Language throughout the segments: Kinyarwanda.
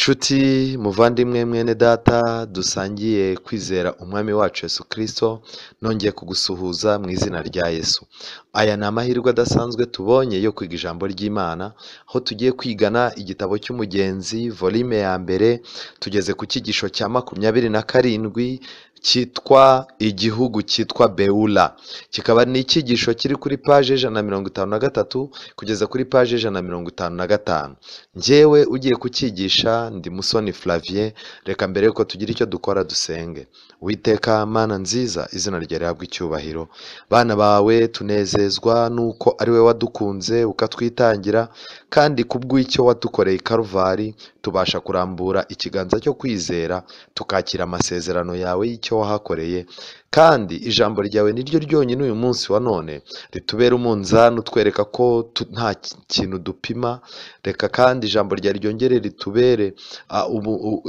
Nshuti muvandimwe mwene data dusangiye kwizera umwami wacu Yesu Kristo, nongeye kugusuhuza mu izina rya Yesu. Aya ni amahirwe adasanzwe tubonye yo kwiga ijambo ry'Imana, aho tugiye kwigana igitabo cy'umugenzi volume ya mbere, tugeze ku cyigisho cya 27 cyitwa igihugu cyitwa Beula. Kikaba ni icyigisho kiri kuri page 153 kugeza kuri page 155. Njyewe ugiye kucyigisha ndi Musoni Flavien. Reka mbere yuko tugira icyo dukora dusenge. Uwiteka Mana nziza, izina ryawe rihabwe icyubahiro. Bana bawe tunezezwa nuko ari we wadukunze ukatwitangira, kandi kubw'icyo wadukoreye i Karuvari tubasha kurambura ikiganza cyo kwizera tukakira amasezerano yawe y'icyo wahakoreye. Kandi ijambo ryawe niryo ryonyine uyu munsi wa none ritubera umunzani utwereka ko nta kintu dupima. Reka kandi ijambo ryawe ryongere ritubere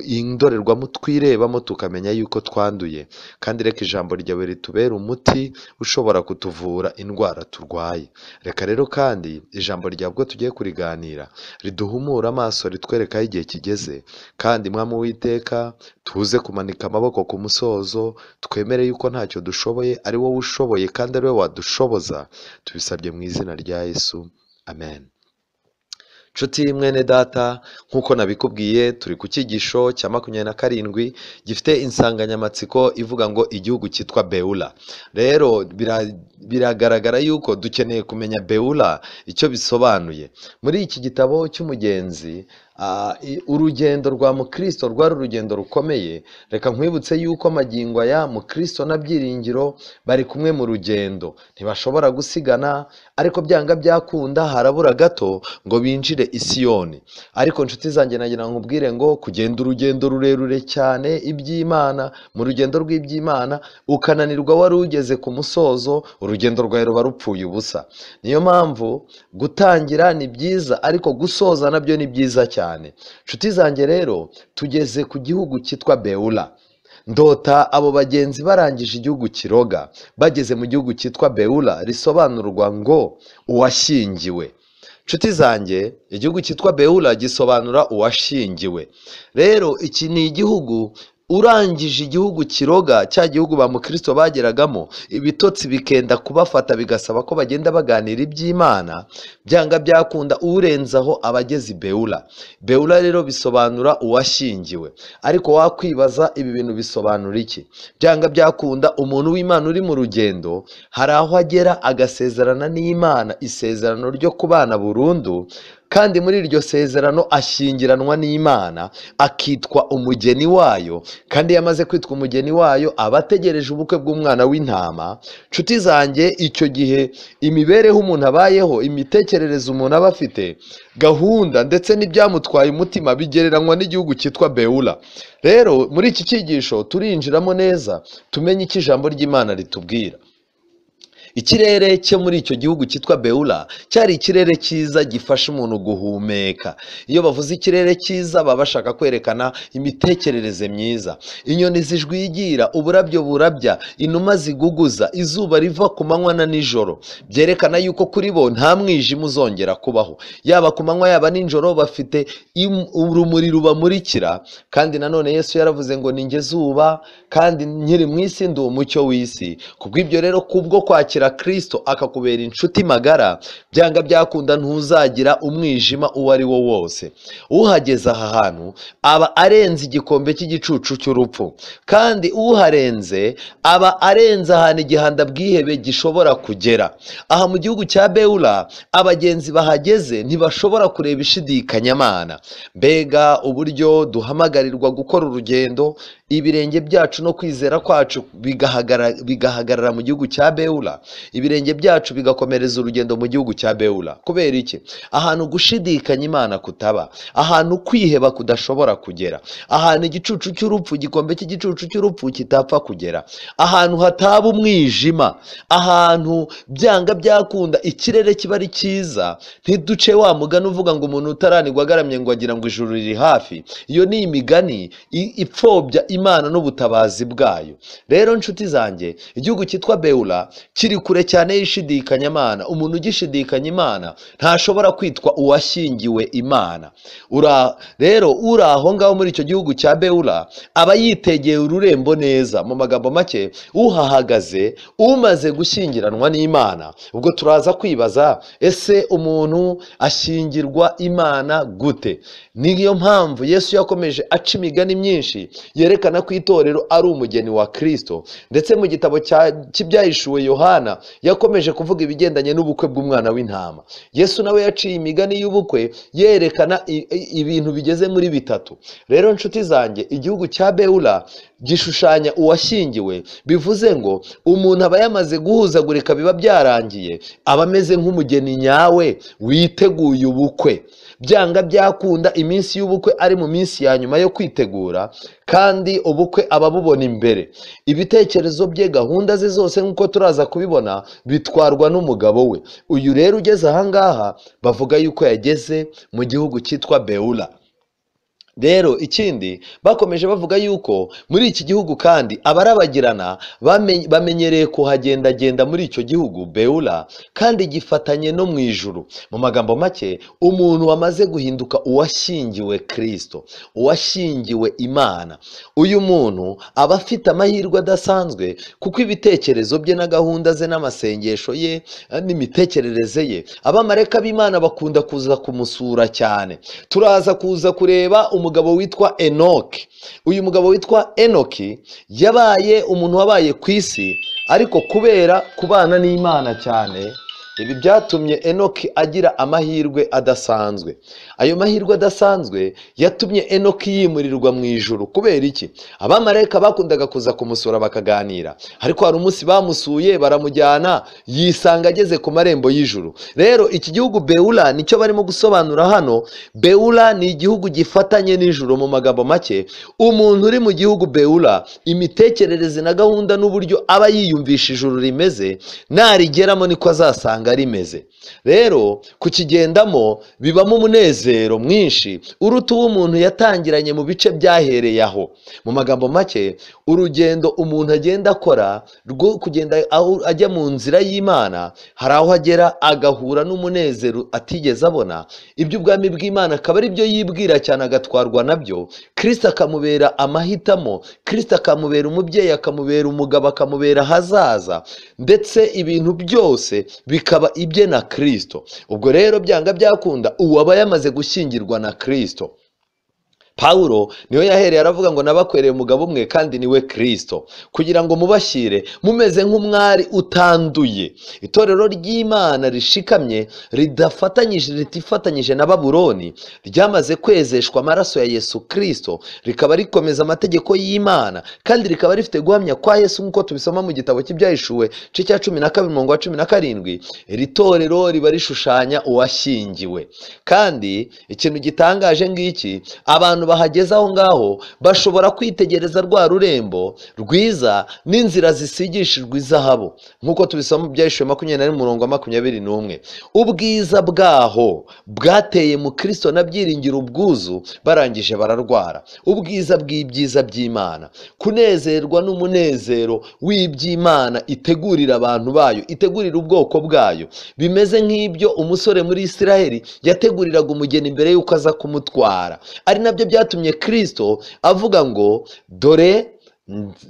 indorerwamo twirebamo tukamenya yuko twanduye. Kandi reka ijambo ryawe ritubere umuti ushobora kutuvura indwara turwaye. Reka rero kandi ijambo ryawe ubwo tugiye kuriganira riduhumura amaso, ritwereka aho igihe kigeze. Kandi mwami Uwiteka, tuze kumanika amaboko ku musozo, twemere yuko ntacyo dushoboye ari wowe ushoboye kandi ari wowe wadushoboza. Tubisabye mu izina rya Yesu, amen. Nshuti mwene data, nk'uko nabikubwiye turi ku cyigisho cya 27 gifite insanganyamatsiko ivuga ngo igihugu cyitwa Beula. Rero biragaragara yuko dukeneye kumenya Beula icyo bisobanuye. Muri iki gitabo cy'umugenzi, urugendo rwa Mukristo rwari urugendo rukomeye. Reka nkwibutse yuko magingo aya Mukristo na Byiringiro bari kumwe mu rugendo, ntibashobora gusigana, ariko byanga byakunda harabura gato ngo binjire i Siyoni. Ariko nshuti zanjye nagira nkubwire ngo kugenda urugendo rurerure cyane iby'Imana, mu rugendo rw'iby'Imana ukananirwa wari ugeze ku musozo, urugendo rwawe ruba rupfuye ubusa. Niyo mpamvu gutangira ni byiza, ariko gusoza nabyo ni byiza cyane. Nshuti zanjye rero tugeze ku gihugu cyitwa Beula. Ndota abo bagenzi barangije igihugu kiroga, bageze mu gihugu cyitwa Beula, risobanurwa ngo uwashyingiwe. Nshuti zanjye, igihugu cyitwa Beula gisobanura uwashyingiwe. Rero iki ni igihugu urangije igihugu kiroga, cya gihugu ba Mukristo bageragamo, ibitotsi bikenda kubafata bigasaba ko bagenda baganira iby'Imana, byanga byakunda urenzaho abagezi Beula. Beula rero bisobanura uwashyingiwe. Ariko wakwibaza ibi bintu bisobanura iki? Byanga byakunda umuntu w'Imana uri mu rugendo hari aho agera agasezerana n'Imana isezerano ryo kubana burundu, kandi muri iryo sezerano ashyingiranwa n'Imana, akitwa umugeni wayo. Kandi yamaze kwitwa umugeni wayo aba ategereje ubukwe bw'umwana w'intama. Nshuti zanjye, icyo gihe imibereho umuntu abayeho, imitekerereze umuntu aba afite, gahunda ndetse n'ibyamutwaye umutima bigereranywa n'igihugu cyitwa Beula. Rero muri iki cyigisho turinjiramo neza tumenye icyo ijambo ry'Imana ritubwira. Ikirere cyo muri icyo gihugu cyitwa Beula cyari ikirere cyiza gifasha umuntu guhumeka. Iyo bavuze ikirere cyiza baba bashaka kwerekana imitekerereze myiza. Inyoni zijwigira, uburabyo burabya, inuma ziguguza, izuba riva ku manywa na nijoro, byerekana yuko kuri bo nta mwijima uzongera kubaho. Yaba ku manywa yaba nijoro bafite urumuri rubamurikira. Kandi nanone Yesu yaravuze ngo ninjye zuba, kandi nkiri mu isi ndi umucyo w'isi. Kubw'ibyo rero, kubwo kwakira Kristo akakubera inshuti magara, byanga byakunda ntuzagira umwijima uwo ari wo wose. Uhageze aha hantu aba arenze igikombe cy'igicucu cy'urupfu, kandi uharenze aba arenze ahantu igihanda bwihebe gishobora kugera. Aha mu gihugu cya Beula abagenzi bahageze ntibashobora kureba ishidikanyamana. Mbega uburyo duhamagarirwa gukora urugendo, ibirenge byacu no kwizera kwacu bigahagarara mu gihugu cya Beula, ibirenge byacu bigakomereza urugendo mu gihugu cya Beula. Kubera iki? Ahantu gushidikanya Imana kutaba, ahantu kwiheba kudashobora kugera, ahantu igicucu cy'urupfu, igikombe cy'igicucu cy'urupfu kitapfa kugera, ahantu hataba umwijima, ahantu byanga byakunda ikirere kiba ari cyiza. Ntiduce wa mugani uvuga ngo umuntu utaranirwa agaramye ngo agira ngo ijuru riri hafi. Iyo ni imigani ipfobya Imana n'ubutabazi bwayo. Rero nshuti zanjye, igihugu cyitwa Beula kiri uri kure cyane y'ishidikanya Imana. Umuntu ugishidikanya Imana ntashobora kwitwa uwashyingiwe Imana. Rero uri aho ngaho muri icyo gihugu cya Beula aba yitegeye ururembo neza. Mu magambo make, uhahagaze umaze gushyingiranwa n'Imana. Ubwo turaza kwibaza, ese umuntu ashyingirwa Imana gute? Niyo mpamvu Yesu yakomeje aca imigani myinshi yerekana ko itorero ari umugeni wa Kristo. Ndetse mu gitabo cy'ibyahishuwe Yohana yakomeje kuvuga ibigendanye n'ubukwe bw'umwana w'intama. Yesu nawe yaciye imigani y'ubukwe yerekana ibintu bigeze muri bitatu. Rero nshuti zanjye, igihugu cya Beula gishushanya uwashyingiwe. Bivuze ngo umuntu aba yamaze guhuzagurika, biba byarangiye, aba ameze nk'umugeni nyawe witeguye ubukwe. Byanga byakunda iminsi y'ubukwe ari mu minsi ya nyuma yo kwitegura, kandi ubukwe aba bubona imbere. Ibitekerezo bye, gahunda ze zose nk'uko turaza kubibona, bitwarwa n'umugabo we. Uyu rero ugeze ahangaha bavuga yuko yageze mu gihugu cyitwa Beula. Rero ikindi bakomeje bavuga yuko muri iki gihugu kandi abarabagirana bamenyereye kuhagendagenda muri icyo gihugu Beula, kandi gifatanye no mu ijuru. Mu magambo make, umuntu wamaze guhinduka uwashyingiwe Kristo, uwashyingiwe Imana, uyu muntu aba afite amahirwe adasanzwe, kuko ibitekerezo bye na gahunda ze n'amasengesho ye n'imitekerereze ye, abamarayika b'Imana bakunda kuza kumusura cyane. Turaza kuza kureba umugabo witwa Enoki. Uyu mugabo witwa Enoki yabaye umuntu wabaye ku isi, ariko kubera kubana n'Imana cyane, ibi byatumye Enoki agira amahirwe adasanzwe. Ayo mahirwe adasanzwe yatumye Enoki yimurirwa mu ijuru. Kubera iki? Abamarayika bakundaga kuza kumusura bakaganira, ariko hari umunsi bamusuye baramujyana, yisanga ageze ku marembo y'ijuru. Rero iki gihugu Beula nicyo barimo gusobanura hano. Beula ni igihugu gifatanye n'ijuru. Mu magambo make, umuntu uri mu gihugu Beula, imitekerereze na gahunda n'uburyo aba yiyumvisha ijuru rimeze, narigeramo niko azasanga rimeze. Rero kukigendamo bibamo umunezero mwinshi uruta uwo umuntu yatangiranye mu bice byahereye aho. Mu magambo make, urugendo umuntu agenda akora rwo kugenda aho ajya mu nzira y'Imana, hari aho agera agahura n'umunezero atigeze abona. Iby'ubwami bw'Imana akaba ari byo yibwira cyane, agatwarwa nabyo. Kristo akamubera amahitamo, Kristo akamubera umubyeyi, akamubera umugabo, akamubera ahazaza, ndetse ibintu byose bikaba ibye na Kristo. Ubwo rero byanga byakunda uwaba yamaze gushyingirwa na Kristo. Pawulo niyo yahereye aravuga ngo nabakwereye umugabo umwe, kandi niwe Kristo, kugira ngo mubashyire mumeze nk'umwari utanduye. Itorero ry'Imana rishikamye ritifatanyije na Babuloni, ryamaze kwezeshwa amaraso ya Yesu Kristo, rikaba rikomeza amategeko y'Imana, kandi rikaba rifite guhamya kwa Yesu nk'uko tubisoma mu gitabo cy'ibyahishuwe cya 12:17. Iri torero riba rishushanya uwashyingiwe. Kandi ikintu gitangaje ngiki, abantu bahageze aho ngaho bashobora kwitegereza rwa rurembo rwiza n'inzira zisigishijwe izahabu, nk'uko tubisoma mu byahishuwe 20:21. Ubwiza bwaho bwateye mu Kristo na byiringiro ubwuzu, barangije bararwara. Ubwiza bw'ibyiza by'Imana, kunezerwa n'umunezero w'iby'Imana itegurira abantu bayo, itegurira ubwoko bwayo, bimeze nk'ibyo umusore muri Isiraheli yateguriraga umugeni mbere y'uko aza kumutwara. Ari nabyo byatumye Kristo avuga ngo, dore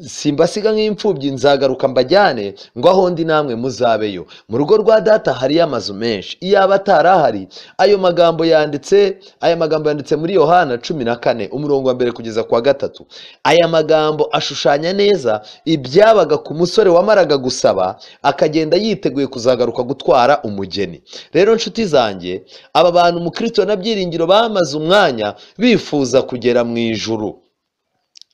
simbasiga nk'imfubyi, nzagaruka mbajyane, ngo aho ndi namwe muzabeyo. Mu rugo rwa data hariyo amazu menshi, iyaba atarahari aya magambo yanditse muri Yohana 14:1 kugeza kwa 3. Aya magambo ashushanya neza ibyabaga ku musore wamaraga gusaba akagenda yiteguye kuzagaruka gutwara umugeni. Rero nshuti zanjye, aba bantu mu Kristo na byiringiro bamaze umwanya bifuza kugera mu ijuru.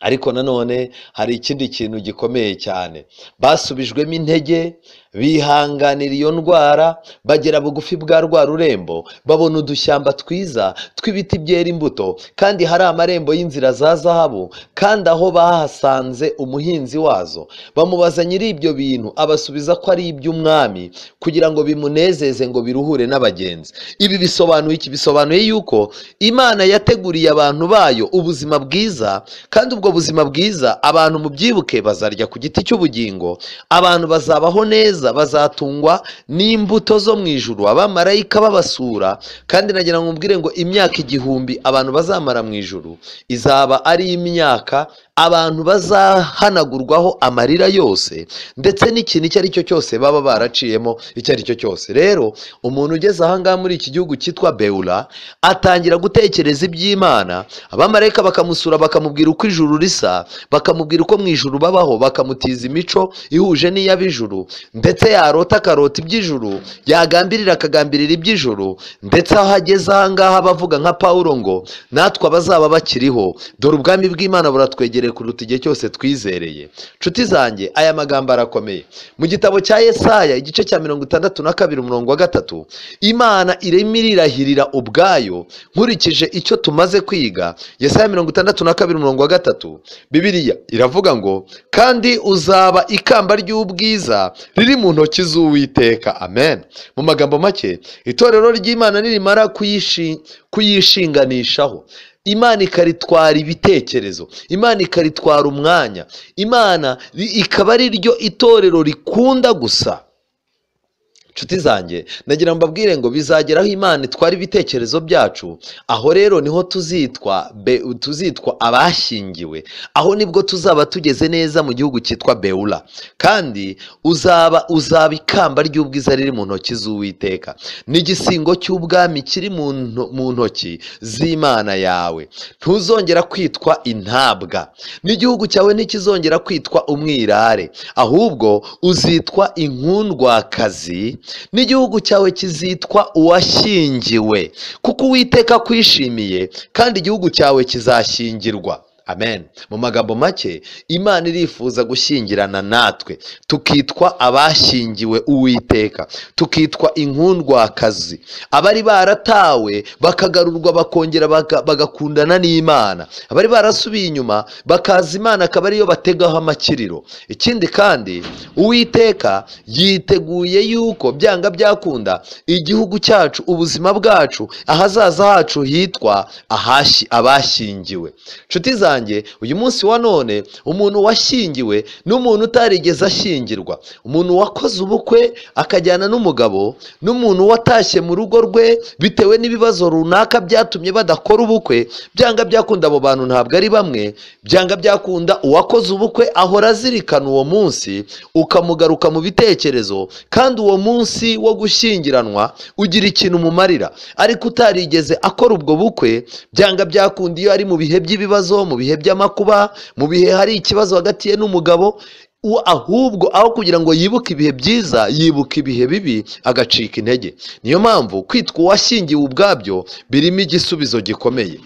Ariko nanone hari ikindi kintu gikomeye cyane, basubijwemo intege, bihanganira iyo ndwara, bagera bugufi bwa rwa rurembo, babona udushyamba twiza tw'ibiti byera imbuto, kandi hari amarembo y'inzira za zahabu, kandi aho bahasanze umuhinzi wazo. Bamubaza nyiri ibyo bintu, abasubiza ko ari iby'umwami, kugira ngo bimunezeze, ngo biruhure n'abagenzi. Ibi bisobanuye iki? Bisobanuye yuko Imana yateguriye abantu bayo ubuzima bwiza, kandi ubwo buzima bwiza abantu mu byibuke bazarya ku giti cy'ubugingo, abantu bazabaho neza kuza bazatungwa n'imbuto zo mu ijuru, abamarayika babasura. Kandi nagira ngo mbwire ngo imyaka 1000 abantu bazamara mu ijuru izaba ari imyaka abantu bazahanagurwaho amarira yose, ndetse n'ikintu icyo ari cyo cyose baba baraciyemo icyo ari cyo cyose. Rero umuntu ugeze ahangaha muri iki gihugu cyitwa Beula atangira gutekereza iby'Imana, abamarayika bakamusura bakamubwira uko ijuru risa, bakamubwira uko mu ijuru babaho, bakamutiza imico ihuje n'iy'ab'ijuru, ndetse yarota akarota iby'ijuru, yagambirira akagambirira iby'ijuru. Ndetse aho ageze ahangaha bavuga nka Pawulo ngo natwe abazaba bakiriho, dore ubwami bw'Imana buratwegereye kuruta igihe cyose twizereye. Nshuti zanjye, aya magambo arakomeye. Mu gitabo cya Yesaya igice cya 62 umurongo wa 3, Imana irimo irirahirira ubwayo. Nkurikije icyo tumaze kwiga, Yesaya 62 umurongo wa 3, Bibiliya iravuga ngo kandi uzaba ikamba ry'ubwiza riri mu ntoki z'Uwiteka. Amen. Mu magambo make, itorero ry'Imana nirimara kuyishinganishaho, Imana ikaritwara ibitekerezo, Imana ikaritwara umwanya, Imana ikaba ari ryo itorero rikunda gusa. Nshuti zanjye, nagira ngo mbabwire ngo bizageraho Imana itwara ibitekerezo byacu, aho rero niho tuzitwa abashyingiwe, aho nibwo tuzaba tugeze neza mu gihugu cyitwa Beula. Kandi uzaba ikamba ry'ubwiza riri mu ntoki z'Uwiteka, n'igisingo cy'ubwami kiri mu ntoki z'Imana yawe. Ntuzongera kwitwa intabwa, n'igihugu cyawe ntikizongera kwitwa umwirare, ahubwo uzitwa inkundwakazi, n'igihugu cyawe kizitwa uwashyingiwe, kuko Uwiteka akwishimiye kandi igihugu cyawe kizashyingirwa. Amen. Mu magambo make, Imana irifuza gushyingirana natwe, tukitwa abashyingiwe Uwiteka, tukitwa inkundwakazi, abari baratawe bakagarurwa bakongera bagakundana n'Imana, abari barasubiye inyuma bakaza Imana akaba ariyo bategaho amakiriro. Ikindi kandi, Uwiteka yiteguye yuko byanga byakunda igihugu cyacu, ubuzima bwacu, ahazaza hacu hitwa abashyingiwe. Nshuti zanjye, uyu munsi wa none, umuntu washyingiwe n'umuntu utarigeze ashyingirwa, umuntu wakoze ubukwe akajyana n'umugabo, n'umuntu watashye mu rugo rwe bitewe n'ibibazo runaka byatumye badakora ubukwe, byanga byakunda abo bantu ntabwo ari bamwe. Byanga byakunda uwakoze ubukwe ahora azirikana uwo munsi, ukamugaruka mu bitekerezo, kandi uwo munsi wo gushyingiranwa ugira ikintu umumarira. Ariko utarigeze akora ubwo bukwe, byanga byakunda iyo ari mu bihe by'ibibazo, mu bihe by'amakuba, mu bihe hari ikibazo hagati ye n'umugabo, ahubwo aho kugira ngo yibuke ibihe byiza, yibuka ibihe bibi agacika intege. Niyo mpamvu kwitwa uwashyingiwe ubwabyo birimo igisubizo gikomeye.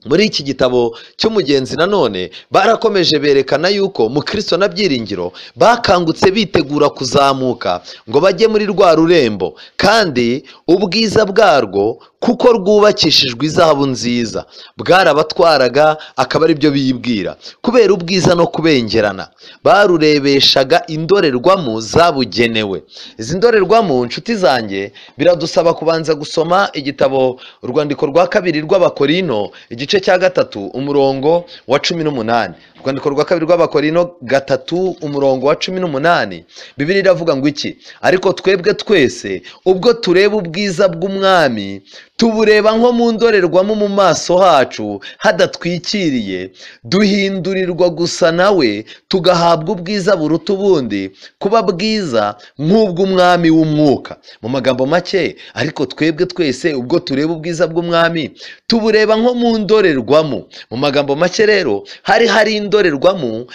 Muri iki gitabo cy'umugenzi nanone barakomeje berekana yuko mu Kristo na Byiringiro bakangutse bitegura kuzamuka ngo bajye muri rwa rurembo, kandi ubwiza bwarwo kuko rwubakishijwe izahabu nziza bwarabatwaraga, akaba ari byo biyibwira. Kubera ubwiza no kubengerana barurebeshaga indorerwamo zabugenewe. Izi ndorerwamo, nshuti zanjye, biradusaba kubanza gusoma igitabo urwandiko rwa 2 rw'Abakorino igice cya 3 umurongo wa 18. Urwandiko rwa 2 rw'Abakorino 3 umurongo wa 18, Bibiliya iravuga ngo iki? Ariko twebwe twese ubwo tureba ubwiza bw'Umwami tubureba nko mu ndorerwamo mu maso hacu hadatwikiriye, duhindurirwa gusa nawe, tugahabwa ubwiza buruta ubundi kuba bwiza nk'ubw'Umwami w'umwuka. Mu magambo make, ariko twebwe twese ubwo tureba ubwiza bw'Umwami tubureba nko mu ndorerwamo. Mu magambo make rero, hari indorerwamo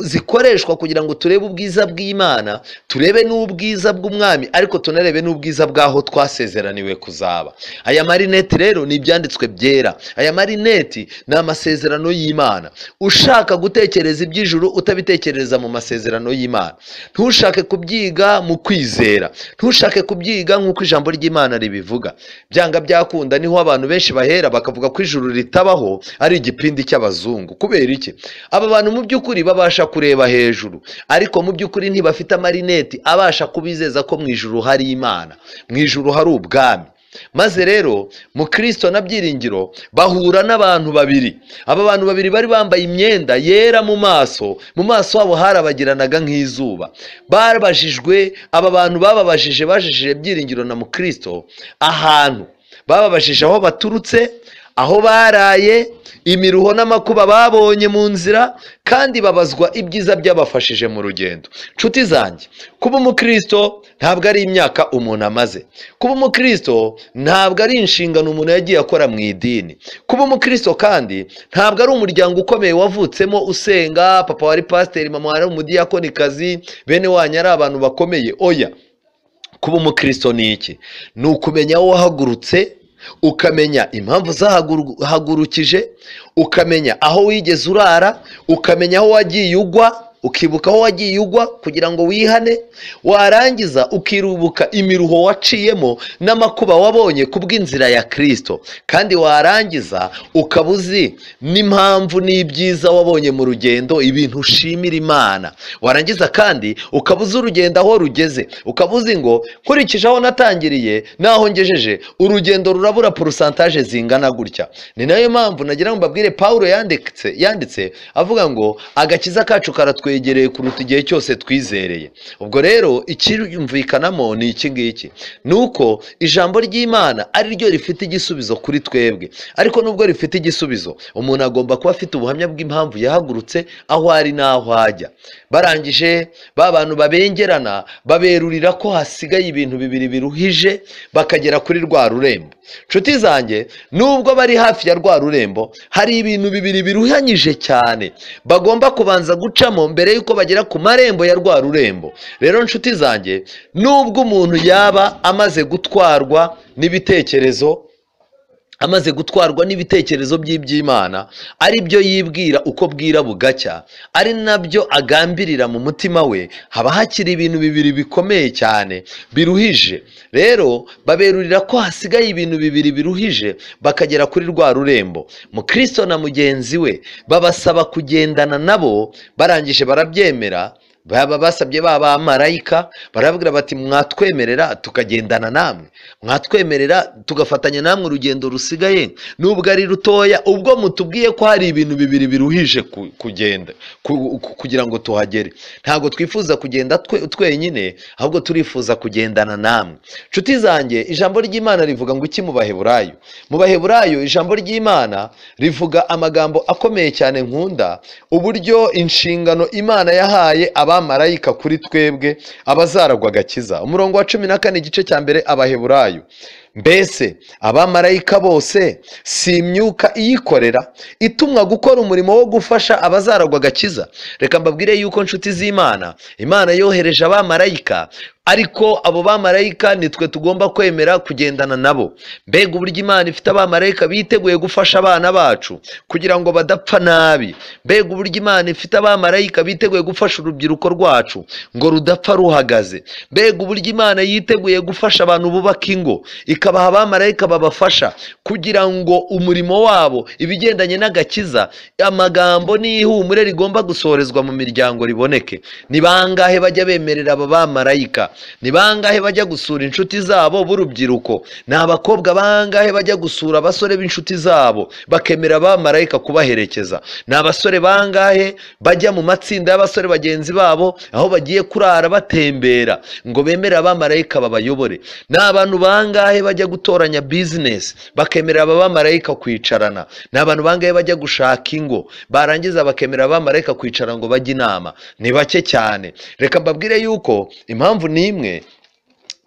zikoreshwa kugira ngo turebe ubwiza bw'Imana, turebe n'ubwiza bw'Umwami, ariko tunarebe n'ubwiza bw'aho twasezeraniwe kuzaba. Aya marineti rero ni ibyanditswe byera, aya marineti ni amasezerano y'Imana. Ushaka gutekereza iby'ijuru utabitekereza mu masezerano y'Imana, ntushake kubyiga mu kwizera, ntushake kubyiga nk'uko ijambo ry'Imana ribivuga. Byanga byakunda niho abantu benshi bahera bakavuga ko ijuru ritabaho, ari igipindi cy'abazungu. Kubera iki? Aba bantu mu by'ukuri babasha kureba hejuru, ariko mu by'ukuri ntibafite amarineti abasha kubizeza ko mu ijuru hari Imana, mu ijuru hari ubwami. maze rero mu Kristo na Byiringiro bahura n'abantu babiri. Aba bantu babiri bari bambaye imyenda yera mu maso habo harabagiranaga nk'izuba. Barabajijwe, aba bantu bajije Byiringiro na mu Kristo ahantu, bababajije aho baturutse, aho baraye, imiruho n'amakuba babonye mu nzira, kandi babazwa ibyiza byabafashije mu rugendo. Nshuti zanjye, kuba umukristo ntabwo ari imyaka umuntu amaze. Kuba umukristo ntabwo ari inshingano umuntu yagiye akora mu idini. Kuba umukristo kandi ntabwo ari umuryango ukomeye wavutsemo usenga, papa wari pasiteri, mama wari umudiyakonikazi, bene wanyu ari abantu bakomeye. Oya, kuba umukristo ni iki? Ni ukumenya aho wahagurutse, ukamenya impamvu zahagurukije, ukamenya aho wigeze urara, ukamenya aho wagiye ugwa, ukibuka aho wagiye ugwa kugira ngo wihane, warangiza ukirubuka imiruho waciyemo n'amakuba wabonye kubw'inzira ya Kristo, kandi warangiza ukaba uzi n'impamvu n'ibyiza wabonye mu rugendo, ibintu ushimira Imana. Warangiza kandi ukaba uzi urugendo aho rugeze, ukaba uzi ngo nkurikije aho natangiriye n'aho ngejeje urugendo rurabura porosantaje zingana gutya. Ni nayo mpamvu nagira ngo mbabwire Pawulo yanditse avuga ngo agakiza kacu karatwegereye kuruta igihe cyose twizereye. Ubwo rero ikiyumvikanamo ni iki ngiki, ni uko ijambo ry'Imana ari ryo rifite igisubizo kuri twebwe. Ariko nubwo rifite igisubizo, umuntu agomba kuba afite ubuhamya bw'impamvu yahagurutse aho ari n'aho ajya. Barangije ba bantu babengerana baberurira ko hasigaye ibintu bibiri biruhije bakagera kuri rwa rurembo. Nshuti zanjye, nubwo bari hafi ya rwa rurembo, hari ibintu bibiri biruhanyije cyane bagomba kubanza gucamo mbere yuko bagera ku marembo ya rwa rurembo. Rero nshuti zanjye, nubwo umuntu yaba amaze gutwarwa n'ibitekerezo by'iby'Imana, ari byo yibwira uko bwira bugacya, ari nabyo agambirira mu mutima we, haba hakiri ibintu bibiri bikomeye cyane biruhije. Rero baberurira ko hasigaye ibintu bibiri biruhije bakagera kuri rwa rurembo. Mu Kristo na mugenzi we babasaba kugendana nabo, barangije barabyemera. Baba basabye ba marayika, baravugira bati mwatwemerera tukagendana namwe, mwatwemerera tugafatanya namwe urugendo rusigaye nubwo ari rutoya, ubwo mutubwiye ko hari ibintu bibiri biruhije kugenda kugira ngo tuhagere. Ntabwo twifuza kugenda twenyine, ahubwo turifuza kugendana namwe. Nshuti zanjye, ijambo ry'Imana rivuga ngo iki mu Baheburayo? Mu Baheburayo ijambo ry'Imana rivuga amagambo akomeye cyane nkunda, uburyo inshingano Imana yahaye abamarayika kuri twebwe abazaragwa agakiza. Umurongo wa 14 igice cya mbere Abaheburayo: mbese abamarayika bose si imyuka iyikorera, itumwa gukora umurimo wo gufasha abazaragwa agakiza? Reka mbabwire yuko nshuti z'Imana, Imana yohereje abamarayika, ariko abo bamarayika nitwe tugomba kwemera kugendana nabo. Mbega uburyo Imana ifite abamarayika biteguye gufasha abana bacu kugira ngo badapfa nabi. Mbega uburyo Imana ifite abamarayika biteguye gufasha urubyiruko rwacu ngo rudapfa ruhagaze. Mbega uburyo Imana yiteguye gufasha abantu bubaka ingo, ikabaha abamarayika babafasha kugira ngo umurimo wabo, ibigendanye n'agakiza, amagambo n'ihumure rigomba gusohorezwa mu miryango riboneke. Ni bangahe bajya bemerera aba bamarayika? Ni bangahe bajya gusura inshuti zabo b'urubyiruko? Ni abakobwa bangahe bajya gusura abasore b'inshuti zabo bakemera abamarayika kubaherekeza? Ni abasore bangahe bajya mu matsinda y'abasore bagenzi babo aho bagiye kurara batembera ngo bemere abamarayika babayobore? Ni abantu bangahe bajya gutoranya business bakemera abamarayika kwicarana? Ni abantu bangahe bajya gushaka ingo barangiza bakemera abamarayika kwicara ngo bajye inama? Ni bake cyane. Reka mbabwire yuko impamvu ni imwe.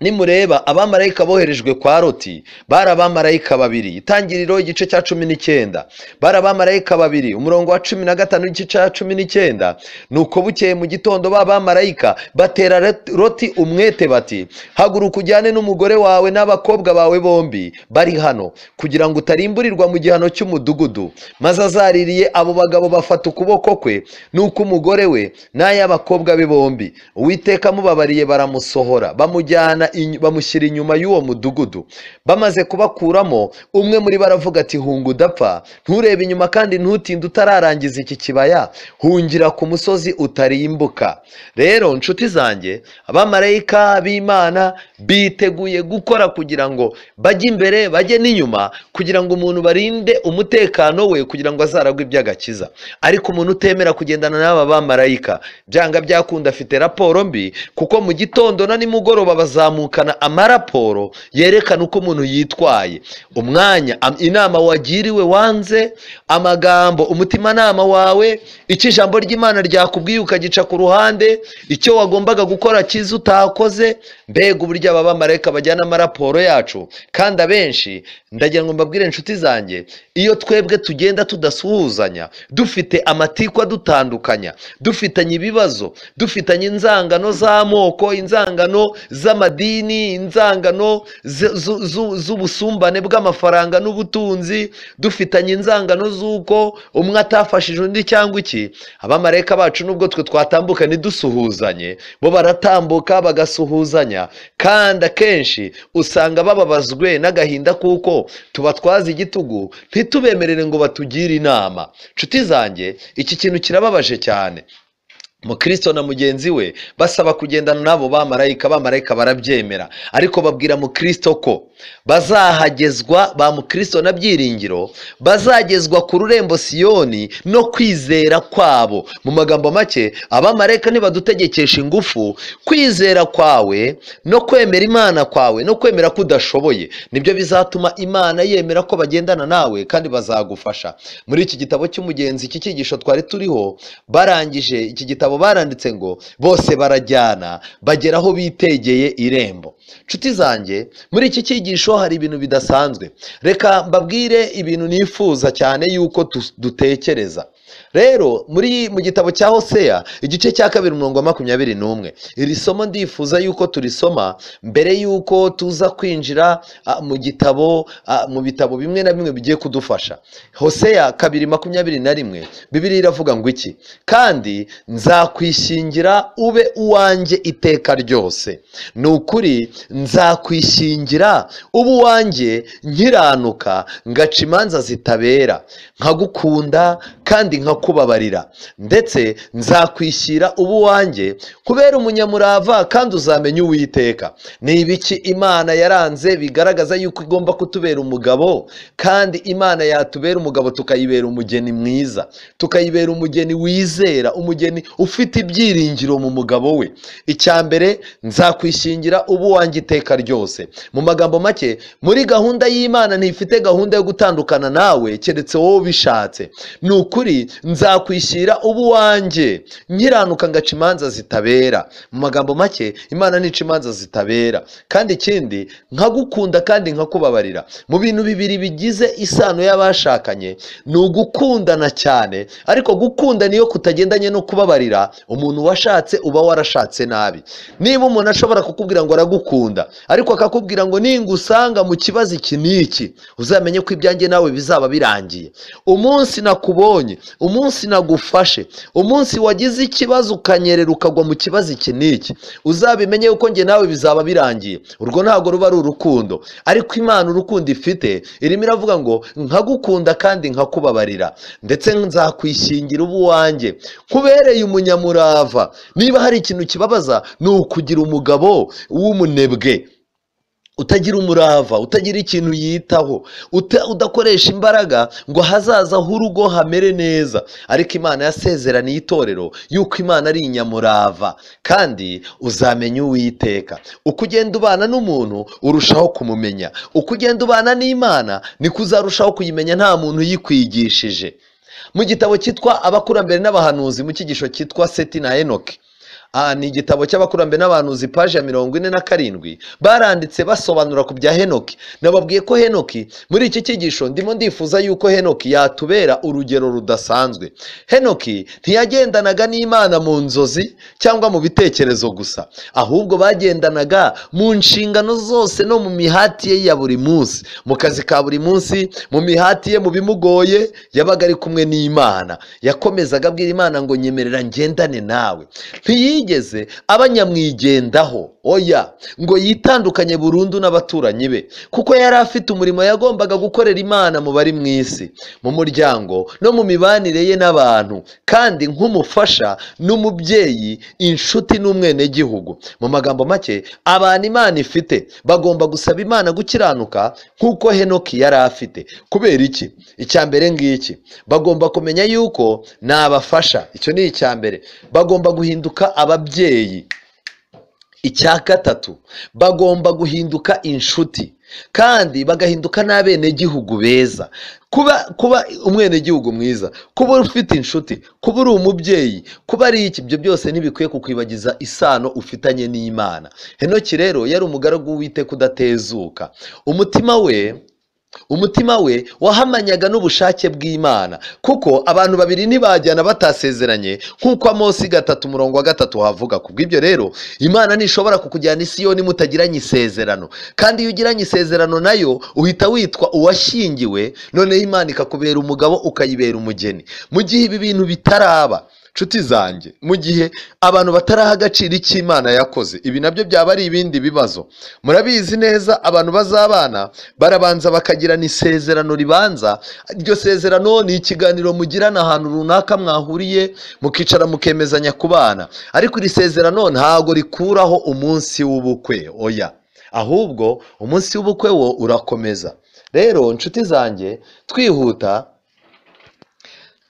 Nimureba abamarayika boherejwe kwa Loti, bari abamarayika babiri. Itangiriro igice cya 19, bari abamarayika babiri. Umurongo wa 15 igice cya 19, nuko bukeye mu gitondo babamarayika batera Loti umwete bati: haguruka ujyane n'umugore wawe n'abakobwa bawe bombi bari hano, kugira ngo utarimburirwa mu gihano cy'umudugudu. Maze azaririye abo bagabo bafata ukuboko kwe nuko umugore we n'ay'abakobwa be bombi, Uwiteka mubabariye baramusohora, bamujyana bamushyira inyuma y'uwo mudugudu. Bamaze kubakuramo, umwe muri bo aravuga ati hunga udapfa, nturebe inyuma kandi ntutinde utararangiza iki kibaya, hungira ku musozi utarimbuka. Rero nshuti zanjye, abamarayika b'Imana biteguye gukora kugira ngo bajye imbere bajye n'inyuma, kugira ngo umuntu barinde umutekano we, kugira ngo azaragwe iby'agakiza. Ariko umuntu utemera kugendana n'aba bamarayika, byanga byakunda afite raporo mbi, kuko mu gitondo na nimugoroba bazamukana amaraporo yerekana uko umuntu yitwaye. Umwanya, inama wagiriwe wanze, amagambo, umutimanama wawe, icyo ijambo ry'Imana ryakubwiye ukagica ku ruhande, icyo wagombaga gukora cyiza utakoze. Mbega uburyo aba bamarayika bajyana amaraporo yacu. Kandi abenshi ndagira ngo mbabwire inshuti zanjye, iyo twebwe tugenda tudasuhuzanya, dufite amatiku adutandukanya, dufitanye ibibazo, dufitanye inzangano z'amoko, inzangano z'amadini, inzangano z'ubusumbane bw'amafaranga n'ubutunzi, dufitanye inzangano z'uko umwe atafashije undi cyangwa iki, abamarayika bacu nubwo twe twatambuka ntidusuhuzanye, bo baratambuka bagasuhuzanya. Kandi akenshi usanga bababazwe n'agahinda kuko tubatwaza igitugu, ntitubemerere ngo batugire inama. Nshuti zanjye, iki kintu kirababaje cyane. Mukristo na mugenzi we basaba kugendana nabo bamarayika, bamarayika barabyemera, ariko babwira Mukristo ko bazahagezwa, ba Mukristo na byiringiro bazagezwa ku rurembo Siyoni no kwizera kwabo. Mu magambo make, abamarayika ntibadutegekesha ingufu. Kwizera kwawe no kwemera Imana kwawe no kwemera ko udashoboye nibyo bizatuma Imana yemera ko bagendana nawe kandi bazagufasha. Muri iki gitabo cy'umugenzi, iki cyigisho twari turiho, barangije iki gitabo baranditse ngo bose barajyana bagera aho bitegeye irembo. Nshuti zanjye, muri iki cyigisho hari ibintu bidasanzwe. Reka mbabwire ibintu nifuza cyane yuko dutekereza. Rero mu gitabo cya Hoseya igice cya 2:21, iri somo ndifuza yuko turisoma mbere yuko tuza kwinjira mu bitabo bimwe na bimwe bigiye kudufasha. Hoseya 2:21, Bibiliya iravuga ngo iki? Kandi nzakwishingira ube uwanjye iteka ryose. Ni ukuri, nzakwishingira ube uwanjye nkiranuka, ngaca imanza zitabera, nkagukunda kandi nkakubabarira, ndetse nzakwishyira ubu uwanjye kubera umunyamurava kandi uzamenya Uwiteka. Ni ibiki Imana yaranze bigaragaza yuko igomba kutubera umugabo? Kandi Imana yatubera umugabo tukayibera umugeni mwiza, tukayibera umugeni wizera, umugeni ufite ibyiringiro mu mugabo we. Icya mbere, nzakwishingira ubu uwanjye iteka ryose. Mu magambo make, muri gahunda y'Imana ntifite gahunda yo gutandukana nawe keretse wowe ubishatse. Ni ukuri, nzakwishyira ubu uwanjye nkiranuka, ngaca imanza zitabera. Mu magambo make, Imana ntica imanza zitabera. Kandi ikindi, nkagukunda kandi nkakubabarira. Mu bintu bibiri bigize isano y'abashakanye ni ugukundana cyane, ariko gukunda niyo kutagendanye no kubabarira, umuntu washatse uba warashatse nabi. Niba umuntu ashobora kukubwira ngo aragukunda, ariko akakubwira ngo ningusanga mu kibazo iki n'iki, uzamenye ko ibyanjye nawe bizaba birangiye. Umunsi nakubonye, umunsi nagufashe, umunsi wagize ikibazo ukanyerera ukagwa mu kibazo iki n'iki, uzabimenye yuko njye nawe bizaba birangiye. Urwo ntabwo ruba ari urukundo. Ariko Imana urukundo ifite, irimo iravuga ngo nkagukunda kandi nkakubabarira, ndetse nzakwishingira ubu uwanjye nkubereye umunyamurava. Niba hari ikintu kibabaza, ni ukugira umugabo w'umunebwe, utagira umurava, utagira ikintu yitaho, udakoresha imbaraga ngo hazaza h'urugo hamere neza. Ariko Imana yasezeraniye itorero yuko Imana ari inyamurava kandi uzamenya Uwiteka. Uko ugenda ubana n'umuntu urushaho kumumenya, uko ugenda ubana n'Imana niko uzarushaho kuyimenya nta muntu uyikwigishije. Mu gitabo cyitwa Abakurambere n'Abahanuzi, mu cyigisho cyitwa Seti na Henoki, ni igitabo cy'Abakurambere n'Abahanuzi paji ya 47, baranditse basobanura ku bya Henoki. Nababwiye ko Henoki, muri iki cyigisho ndimo ndifuza yuko Henoki yatubera urugero rudasanzwe. Henoki ntiyagendanaga n'Imana mu nzozi cyangwa mu bitekerezo gusa, ahubwo bagendanaga mu nshingano zose no mu mihati ye ya buri munsi, mu kazi ka buri munsi, mu mihati ye, mu bimugoye, yabaga ari kumwe n'Imana. Yakomezaga abwira Imana ngo nyemerera ngendane nawe. Ntiyigeze abanyamwigendaho. oya, ngo yitandukanye burundu n'abaturanyi be, kuko yari afite umurimo yagombaga gukorera Imana mu bari mu isi, mu muryango no mu mibanire ye n'abantu, kandi nk'umufasha n'umubyeyi, inshuti n'umwenegihugu. Mu magambo make, abantu Imana ifite bagomba gusaba Imana gukiranuka nk'uko Henoki yari afite. Kubera iki? Icya mbere ngiki, bagomba kumenya yuko ni abafasha. Icyo ni icya mbere. Bagomba guhinduka ababyeyi. Icya gatatu, bagomba guhinduka inshuti, kandi bagahinduka n'abenegihugu beza. Kuba umwenegihugu mwiza, kuba ufite inshuti, kuba uri umubyeyi, kuba ari iki, ibyo byose ntibikwiye kukwibagiza isano ufitanye n'Imana. Henoki rero yari umugaragu w'Uwiteka udatezuka. Umutima we wahamanyaga n'ubushake bw'Imana, kuko abantu babiri ntibajyana batasezeranye, nk'uko Amosi 3:3 havuga. Kubw'ibyo rero Imana ntishobora kukujyana i Siyoni mutagiranye isezerano, kandi iyo ugiranye isezerano nayo uhita witwa uwashyingiwe, noneho Imana ikakubera umugabo ukayibera umugeni. Mu gihe ibi bintu bitaraba, nshuti zanjye, mu gihe abantu bataraha agaciro icyo Imana yakoze, ibi nabyo byaba ari ibindi bibazo. Murabizi neza, abantu bazabana barabanza bakagirana isezerano ribanza. Iryo sezerano ni ikiganiro mugirana ahantu runaka mwahuriye, mukicara mukemezanya kubana. Ariko iri sezerano ntago rikuraho umunsi w'ubukwe, oya, ahubwo umunsi w'ubukwe wo urakomeza. Rero nshuti zanjye, twihuta,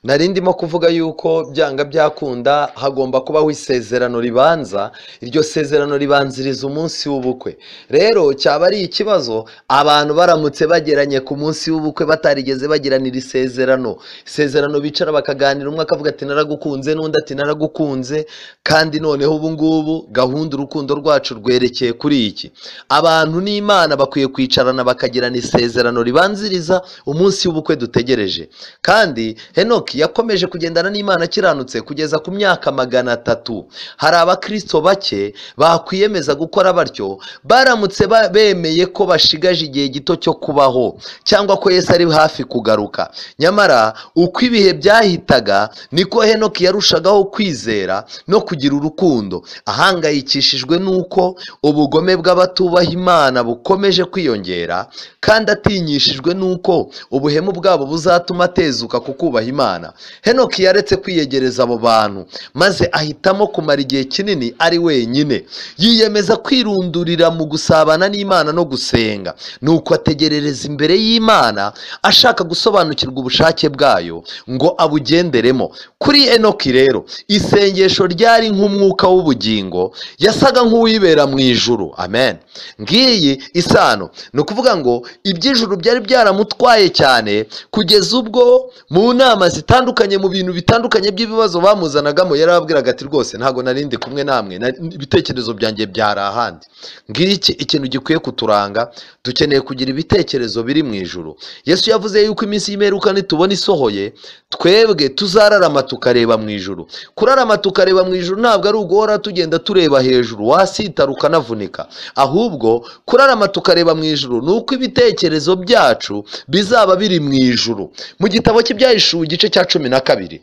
nari ndimo kuvuga yuko byanga byakunda hagomba kubaho isezerano ribanza. Iryo sezerano ribanziriza umunsi w'ubukwe. Rero cyaba ari ikibazo abantu baramutse bageranye ku munsi w'ubukwe batarigeze bagiranira isezerano bicara bakaganira, umwe akavuga ati naragukunze, n'undi ati naragukunze, kandi noneho ubu ngubu gahunda urukundo rwacu rwerekeye kuri iki. Abantu n'Imana bakwiye kwicarana bakagirana isezerano ribanziriza umunsi w'ubukwe dutegereje. Kandi Henoki yakomeje kugendana n'Imana akiranutse kugeza ku myaka 300. Hari abakristo bake bakwiyemeza gukora batyo baramutse bemeye ko bashigaje igihe gito cyo kubaho, cyangwa ko Yesu ari hafi kugaruka. Nyamara uko ibihe byahitaga niko Henoki yarushagaho kwizera no kugira urukundo, ahangayikishijwe n'uko ubugome bw'abatubaha Imana bukomeje kwiyongera, kandi atinyishijwe n'uko ubuhemu bwabo buzatuma atezuka ku kubaha Imana. Henoki yaretse kwiyegereza abo bantu, maze ahitamo kumara igihe kinini ari wenyine. Yiyemeza kwirundurira mu gusabana n'Imana no gusenga, nuko ategerereza imbere y'Imana ashaka gusobanukirwa ubushake bwayo ngo abugenderemo. Kuri Henoki rero isengesho ryari nk'umwuka w'ubugingo, yasaga nk'uwibera mu ijuru. Amen. Ngiyi isano, ni ukuvuga ngo iby'ijuru byari byaramutwaye cyane, kugeza ubwo mu nama zitandukanye, mu bintu bitandukanye by'ibibazo bamuzanagamo, yarababwiraga ati rwose ntago narindi kumwe namwe, ibitekerezo byanjye byari ahandi. Ngiki ikintu gikwiye kuturanga, dukeneye kugira ibitekerezo biri mu ijuru. Yesu yavuze yuko iminsi y'imperuka nitubona isohoye, twebwe tuzararama tukareba mu ijuru. Kurarama tukareba mu ijuru ntabwo ari uguhora tugenda tureba hejuru wasitara ukanavunika, ahubwo kurarama tukareba mu ijuru ni uko ibitekerezo byacu bizaba biri mu ijuru. Mu gitabo cy'Ibyahishuwe igice cya 12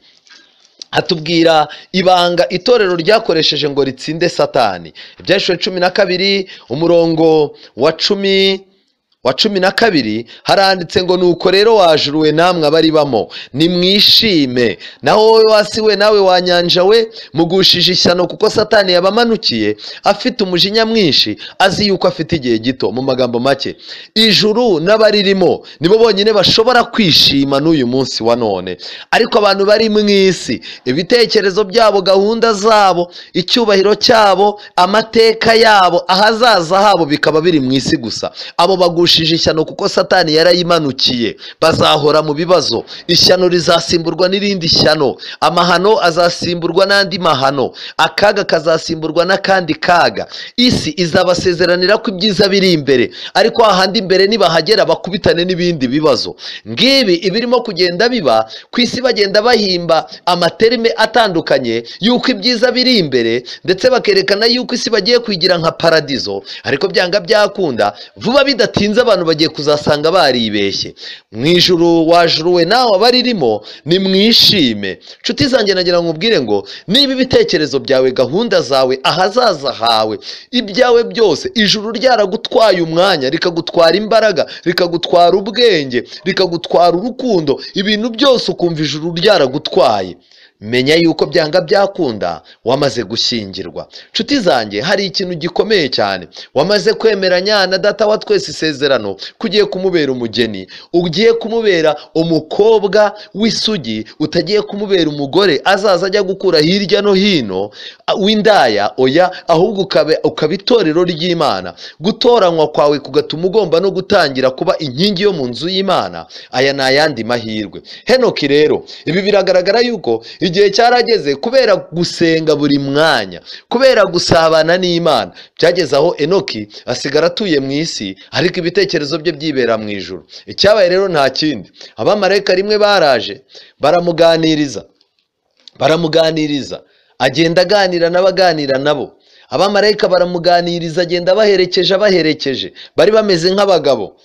hatubwira ibanga itorero ryakoresheje ngo ritsinde Satani. Ibyahishuwe 12 umurongo wa 12 haranditse ngo nuko rero wajuruwe namwe abari bamo nimwishime, naho wowe wasi we nawe wanyanja we mugushije ishyano, kuko Satani yabamanukiye afite umujinya mwinshi, azi yuko afite igihe gito. Mu magambo make, ijuru n'abaririmo nibo bonyine bashobora kwishima n'uyu munsi wa none. Ariko abantu bari mu isi, ibitekerezo byabo, gahunda zabo, icyubahiro cyabo, amateka yabo, ahazaza habo bikaba biri mu isi gusa. Abo bagushije ishyano kuko Satani yarayimanukiye, bazahora mu bibazo. Ishyano rizasimburwa n'irindi shyano, amahano azasimburwa n'andi mahano, akaga kazasimburwa n'akandi kaga. Isi izabasezeranira ko ibyiza biri imbere, ariko ahandi imbere nibahagera bakubitane n'ibindi bibazo. Ngibi ibirimo kugenda biba ku isi, bagenda bahimba amaterime atandukanye yuko ibyiza biri imbere, ndetse bakerekana yuko isi bagiye kwigira nka paradizo. Ariko byanga byakunda, vuba bidatinze bidatinze abantu bagiye kuzasanga baribeshye. Mu ijuru wajuruwe nawe abaririmo nimwishime. Nshuti zanjye nagira ngo nkubwire ngo niba ibitekerezo byawe, gahunda zawe, ahazaza hawe, ibyawe byose ijuru ryaragutwaye umwanya, rikagutwara imbaraga, rikagutwara ubwenge, rikagutwara urukundo, ibintu byose ukumva ijuru ryaragutwaye, menya yuko byanga byakunda wamaze gushyingirwa. Nshuti zanjye, hari ikintu gikomeye cyane. Wamaze kwemeranya na data wa twese isezerano kugiye kumubera umugeni, ugiye kumubera umukobwa w'isugi, utagiye kumubera umugore azaza ajya gukura hirya no hino w'indaya. Oya, ahubwo ukaba itorero ry'Imana. Gutoranywa kwawe kugatuma ugomba no gutangira kuba inkingi yo mu nzu y'Imana. Aya ni ayandi mahirwe. Henoki rero, ibi biragaragara yuko igihe cyarageze, kubera gusenga buri mwanya, kubera gusabana n'Imana, byageze aho Enoki asigara atuye mu isi, ariko ibitekerezo bye byibera mu ijuru. Icyabaye rero nta kindi, abamarayika rimwe baraje baramuganiriza, agenda aganira n'abaganira nabo. Abamarayika baramuganiriza, agenda abaherekeje, bari bameze nk'abagabo,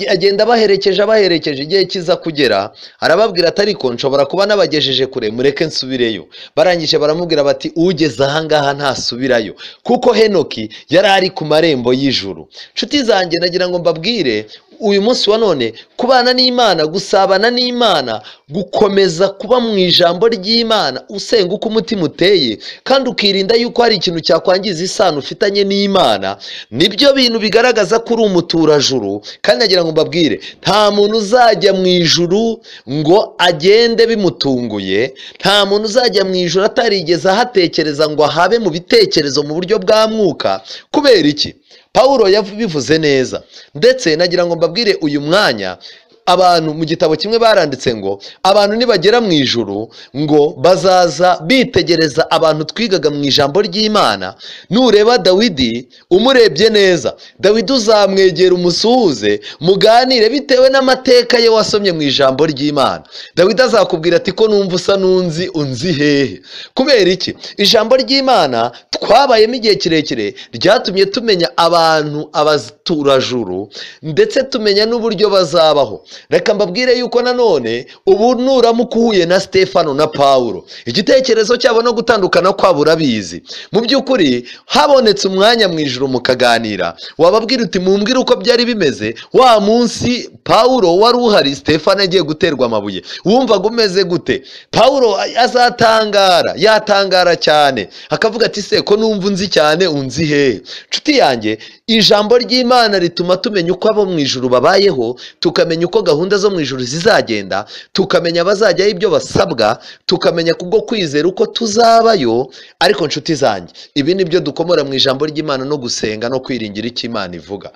agenda abaherekeje. Igihe kiza kugera arababwira ati ariko nshobora kuba nabagejeje kure, mureke nsubireyo. Barangije baramubwira bati ugeze ahangaha ntasubirayo, kuko Henoki yari ari ku marembo y'ijuru. Nshuti zanjye, nagira ngo mbabwire uyu munsi wa none, kubana n'Imana, gusabana n'Imana, gukomeza kuba mu ijambo ry'Imana, usenga uko umutima uteye, kandi ukirinda yuko hari ikintu cyakwangiza isano ufitanye n'Imana, nibyo bintu bigaragaza ko uri umuturajuru. Kandi nagira ngo mbabwire, nta muntu uzajya mu ijuru ngo agende bimutunguye, nta muntu uzajya mu ijuru atarigeze ahatekereza ngo ahabe mu bitekerezo mu buryo bwa mwuka. Kubera iki? Pawulo yabivuze neza. Ndetse nagira ngo mbabwire uyu mwanya, abantu mu gitabo kimwe baranditse ngo abantu nibagera mu ijuru ngo bazaza bitegereza abantu twigaga mu ijambo ry'Imana. Nureba Dawidi, umurebye neza, Dawidi uzamwegera umusuhuze, muganire bitewe n'amateka ye wasomye mu ijambo ry'Imana. Dawidi azakubwira ati ko numva usa n'unzi, unzi hehe? Kubera iki? Ijambo ry'Imana twabayemo igihe kirekire ryatumye tumenya abantu, abaturajuru, ndetse tumenya n'uburyo bazabaho. Reka mbabwire yuko nanone ubu nuramuka uhuye na Stefano na Pawulo, igitekerezo cyabo no gutandukana kwabo urabizi. Mu by'ukuri habonetse umwanya mu ijuru mukaganira, wababwira uti mumbwire uko byari bimeze wa munsi Pawulo wari uhari Stefano agiye guterwa amabuye, wumvaga umeze gute? Pawulo yatangara cyane, akavuga ati se ko numva unzi cyane, unzi hehe? Nshuti yanjye, ijambo ry'Imana rituma tumenya uko abo mu ijuru babayeho, tukamenya uko gahunda zo mu ijuru zizagenda, tukamenya abazajyaho ibyo basabwa, tukamenya kubwo kwizera uko tuzabayo. Ariko nshuti zanjye, ibi nibyo dukomora mu ijambo ry'Imana no gusenga no kwiringira icyo Imana ivuga.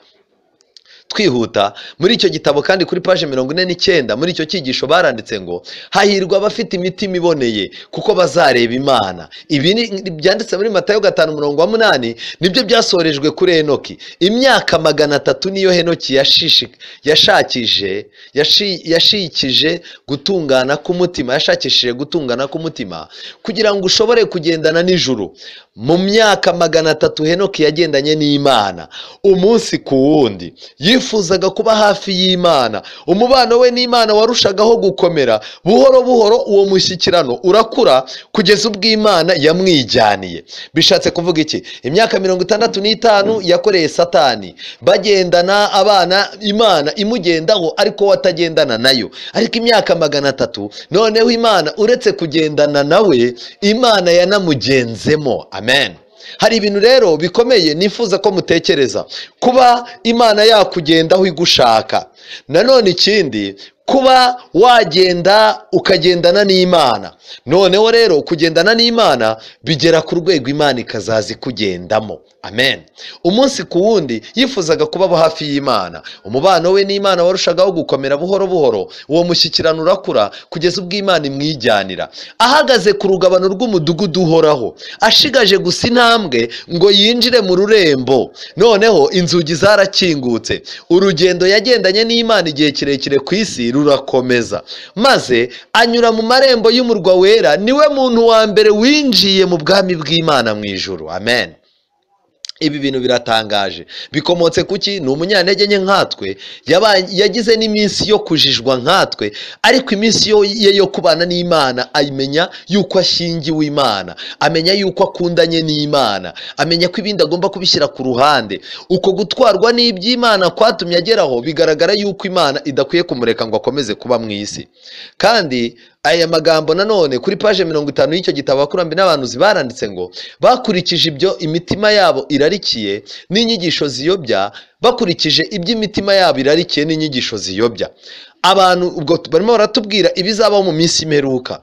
Twihuta muri icyo gitabo kandi kuri paje 49 muri icyo cyigisho baranditse ngo hahirwa abafite imitima iboneye kuko bazareba Imana. Ibi byanditse muri Matayo 5:8, nibyo byasorejwe kuri Henoki. Imyaka 300 niyo Henoki yashikije gutungana k'umutima, kugira ngo ushobore kugendana n'ijuru. Mu myaka 300 Henoki yagendanye n'Imana umunsi ku wundi, yifuzaga kuba hafi y'Imana. Umubano we n'Imana warushagaho gukomera. Buhoro buhoro uwo mushyikirano urakura kugeza ubwo Imana yamwijyaniye. Bishatse kuvuga iki? Imyaka 65 yakoreye Satani, bagendana abana, Imana imugendaho ariko watagendana nayo. Ariko imyaka 300 noneho Imana uretse kugendana nawe, Imana yanamugenzemo. Amen. Hari ibintu rero bikomeye nifuza ko mutekereza. Kuba Imana yakugendaho igushaka. Nanone ikindi, kuba wagenda ukagendana n'Imana. Noneho rero kugendana n'Imana bigera ku rwego Imana ikazazi kugendamo. Amen. Umunsi ku wundi yifuzaga kuba hafi y'Imana. Umubano we n'Imana warushagaho gukomera buhoro buhoro. Uwo mushyikirano urakura kugeza ubwo Imana imwijyanira. Ahagaze ku rugabano rw'umudugudu uhoraho, ashigaje gusa intambwe ngo yinjire mu rurembo. Noneho inzugi zarakingutse. Urugendo yagendanye n'Imana igihe kirekire ku isi rurakomeza, maze anyura mu marembo y'umurwa wera. Niwe muntu wa mbere winjiye mu bwami bw'Imana mu ijuru. Amen. ibi bintu biratangaje. Bikomotse kuki? Ni umunyantege nke nkatwe, yagize n'iminsi yo kujijwa nkatwe, ariko iminsi ye yo kubana n'Imana ayimenya yuko ashyingiwe Imana, amenya yuko akundanye n'Imana, amenya ko ibindi agomba kubishyira ku ruhande. Uko gutwarwa n'iby'Imana kwatumye ageraho, bigaragara yuko Imana idakwiye kumureka ngo akomeze kuba mu isi. Kandi aya magambo nanone kuri paje 50 y'icyo gitabo abakurambere n'abahanuzi baranditse ngo bakurikije ibyo imitima yabo irarikiye n'inyigisho ziyobya, bakurikije iby'imitima yabo irarikiye n'inyigisho ziyobya. Abantu ubwo barimo baratubwira ibizabaho mu minsi imperuka,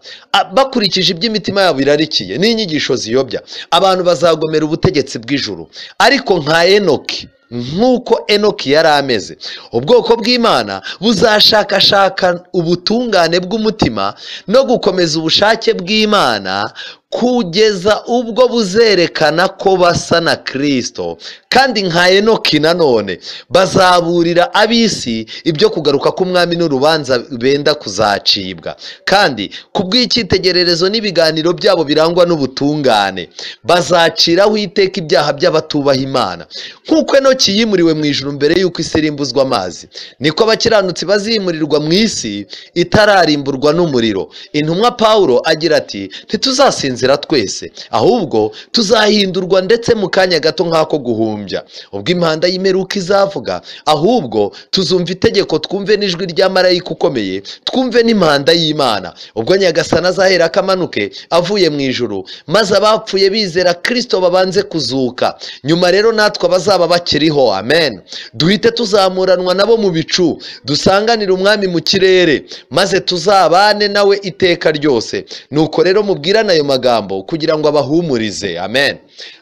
bakurikije iby'imitima yabo irarikiye n'inyigisho ziyobya. Abantu bazagomera ubutegetsi bw'ijuru, ariko nka Enoki, nk'uko Enoki yari ameze, ubwoko bw'Imana buzashakashaka ubutungane bw'umutima no gukomeza ubushake bw'Imana kugeza ubwo buzerekana ko basa na Kristo. Kandi nka Enoki nanone bazaburira ab'isi ibyo kugaruka k'umwami n'urubanza benda kuzacibwa. Kandi kubw'icyitegererezo n'ibiganiro byabo birangwa n'ubutungane, bazaciraho iteka ibyaha by'abatubaha Imana. Nk'uko Enoki yimuriwe mu ijuru mbere y'uko isi irimbuzwa amazi, niko abakiranutsi bazimurirwa mu isi itararimburwa n'umuriro. Intumwa Pawulo agira ati, ntituzasinzira twese, ahubwo tuzahindurwa ndetse mu kanya gato nk'ako guhumbya, ubwo impanda y'imperuka izavuga. Ahubwo tuzumva itegeko, twumve n'ijwi rya marayika ukomeye, twumve n'impanda y'Imana. Ubwo Nyagasani azahera akamanuke avuye mu ijuru, maze abapfuye bizera Kristo babanze kuzuka. Nyuma rero natwe abazaba bakiriho, amen, duhite tuzamuranwa nabo mu bicu, dusanganire umwami mu kirere, maze tuzabane nawe iteka ryose. Nuko rero mubwirane ayo magambo kugira ngo abahumurize, amen.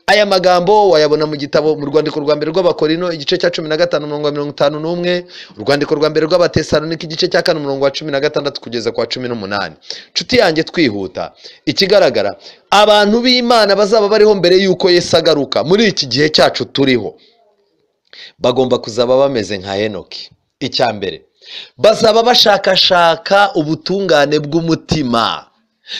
Aya magambo wayabona mu gitabo, mu rwandiko rwa mbere rw'Abakorino igice cya 15 umurongo wa 51, urwandiko rwa mbere rw'Abatesalonike igice cya 4 umurongo wa 16 kugeza kwa 18. Nshuti yanjye twihuta, ikigaragara abantu b'Imana bazaba bariho mbere y'uko Yesu agaruka muri iki gihe cyacu turiho, bagomba kuzaba bameze nka Enoki. Icya mbere, bazaba bashakashaka ubutungane bw'umutima.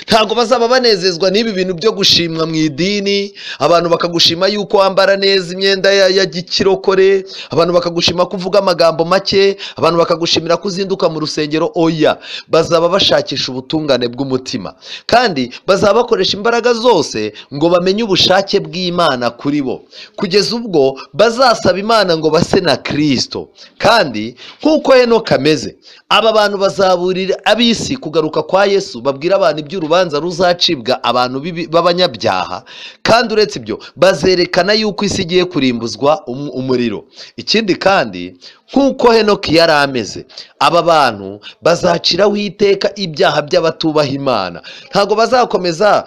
Ntabwo bazaba banezezwa n'ibi bintu byo gushimwa mu idini, abantu bakagushima yuko wambara neza imyenda ya gikirokore, abantu bakagushima kuvuga amagambo make, abantu bakagushimira kuzinduka mu rusengero. Oya, bazaba bashakisha ubutungane bw'umutima, kandi bazaba bakoresha imbaraga zose ngo bamenye ubushake bw'Imana kuri bo, kugeza ubwo bazasaba Imana ngo base na Kristo. Kandi nk'uko Enoki ameze, aba bantu bazaburira ab'isi kugaruka kwa Yesu, babwira abantu iby'urubanza ruzacibwa abantu b'abanyabyaha. Kandi uretse ibyo, bazerekana yuko isi igiye kurimbuzwa umuriro. Ikindi kandi, nk'uko Enoki yari ameze, aba bantu bazaciraho iteka ibyaha by'abatubaha Imana. Ntabwo bazakomeza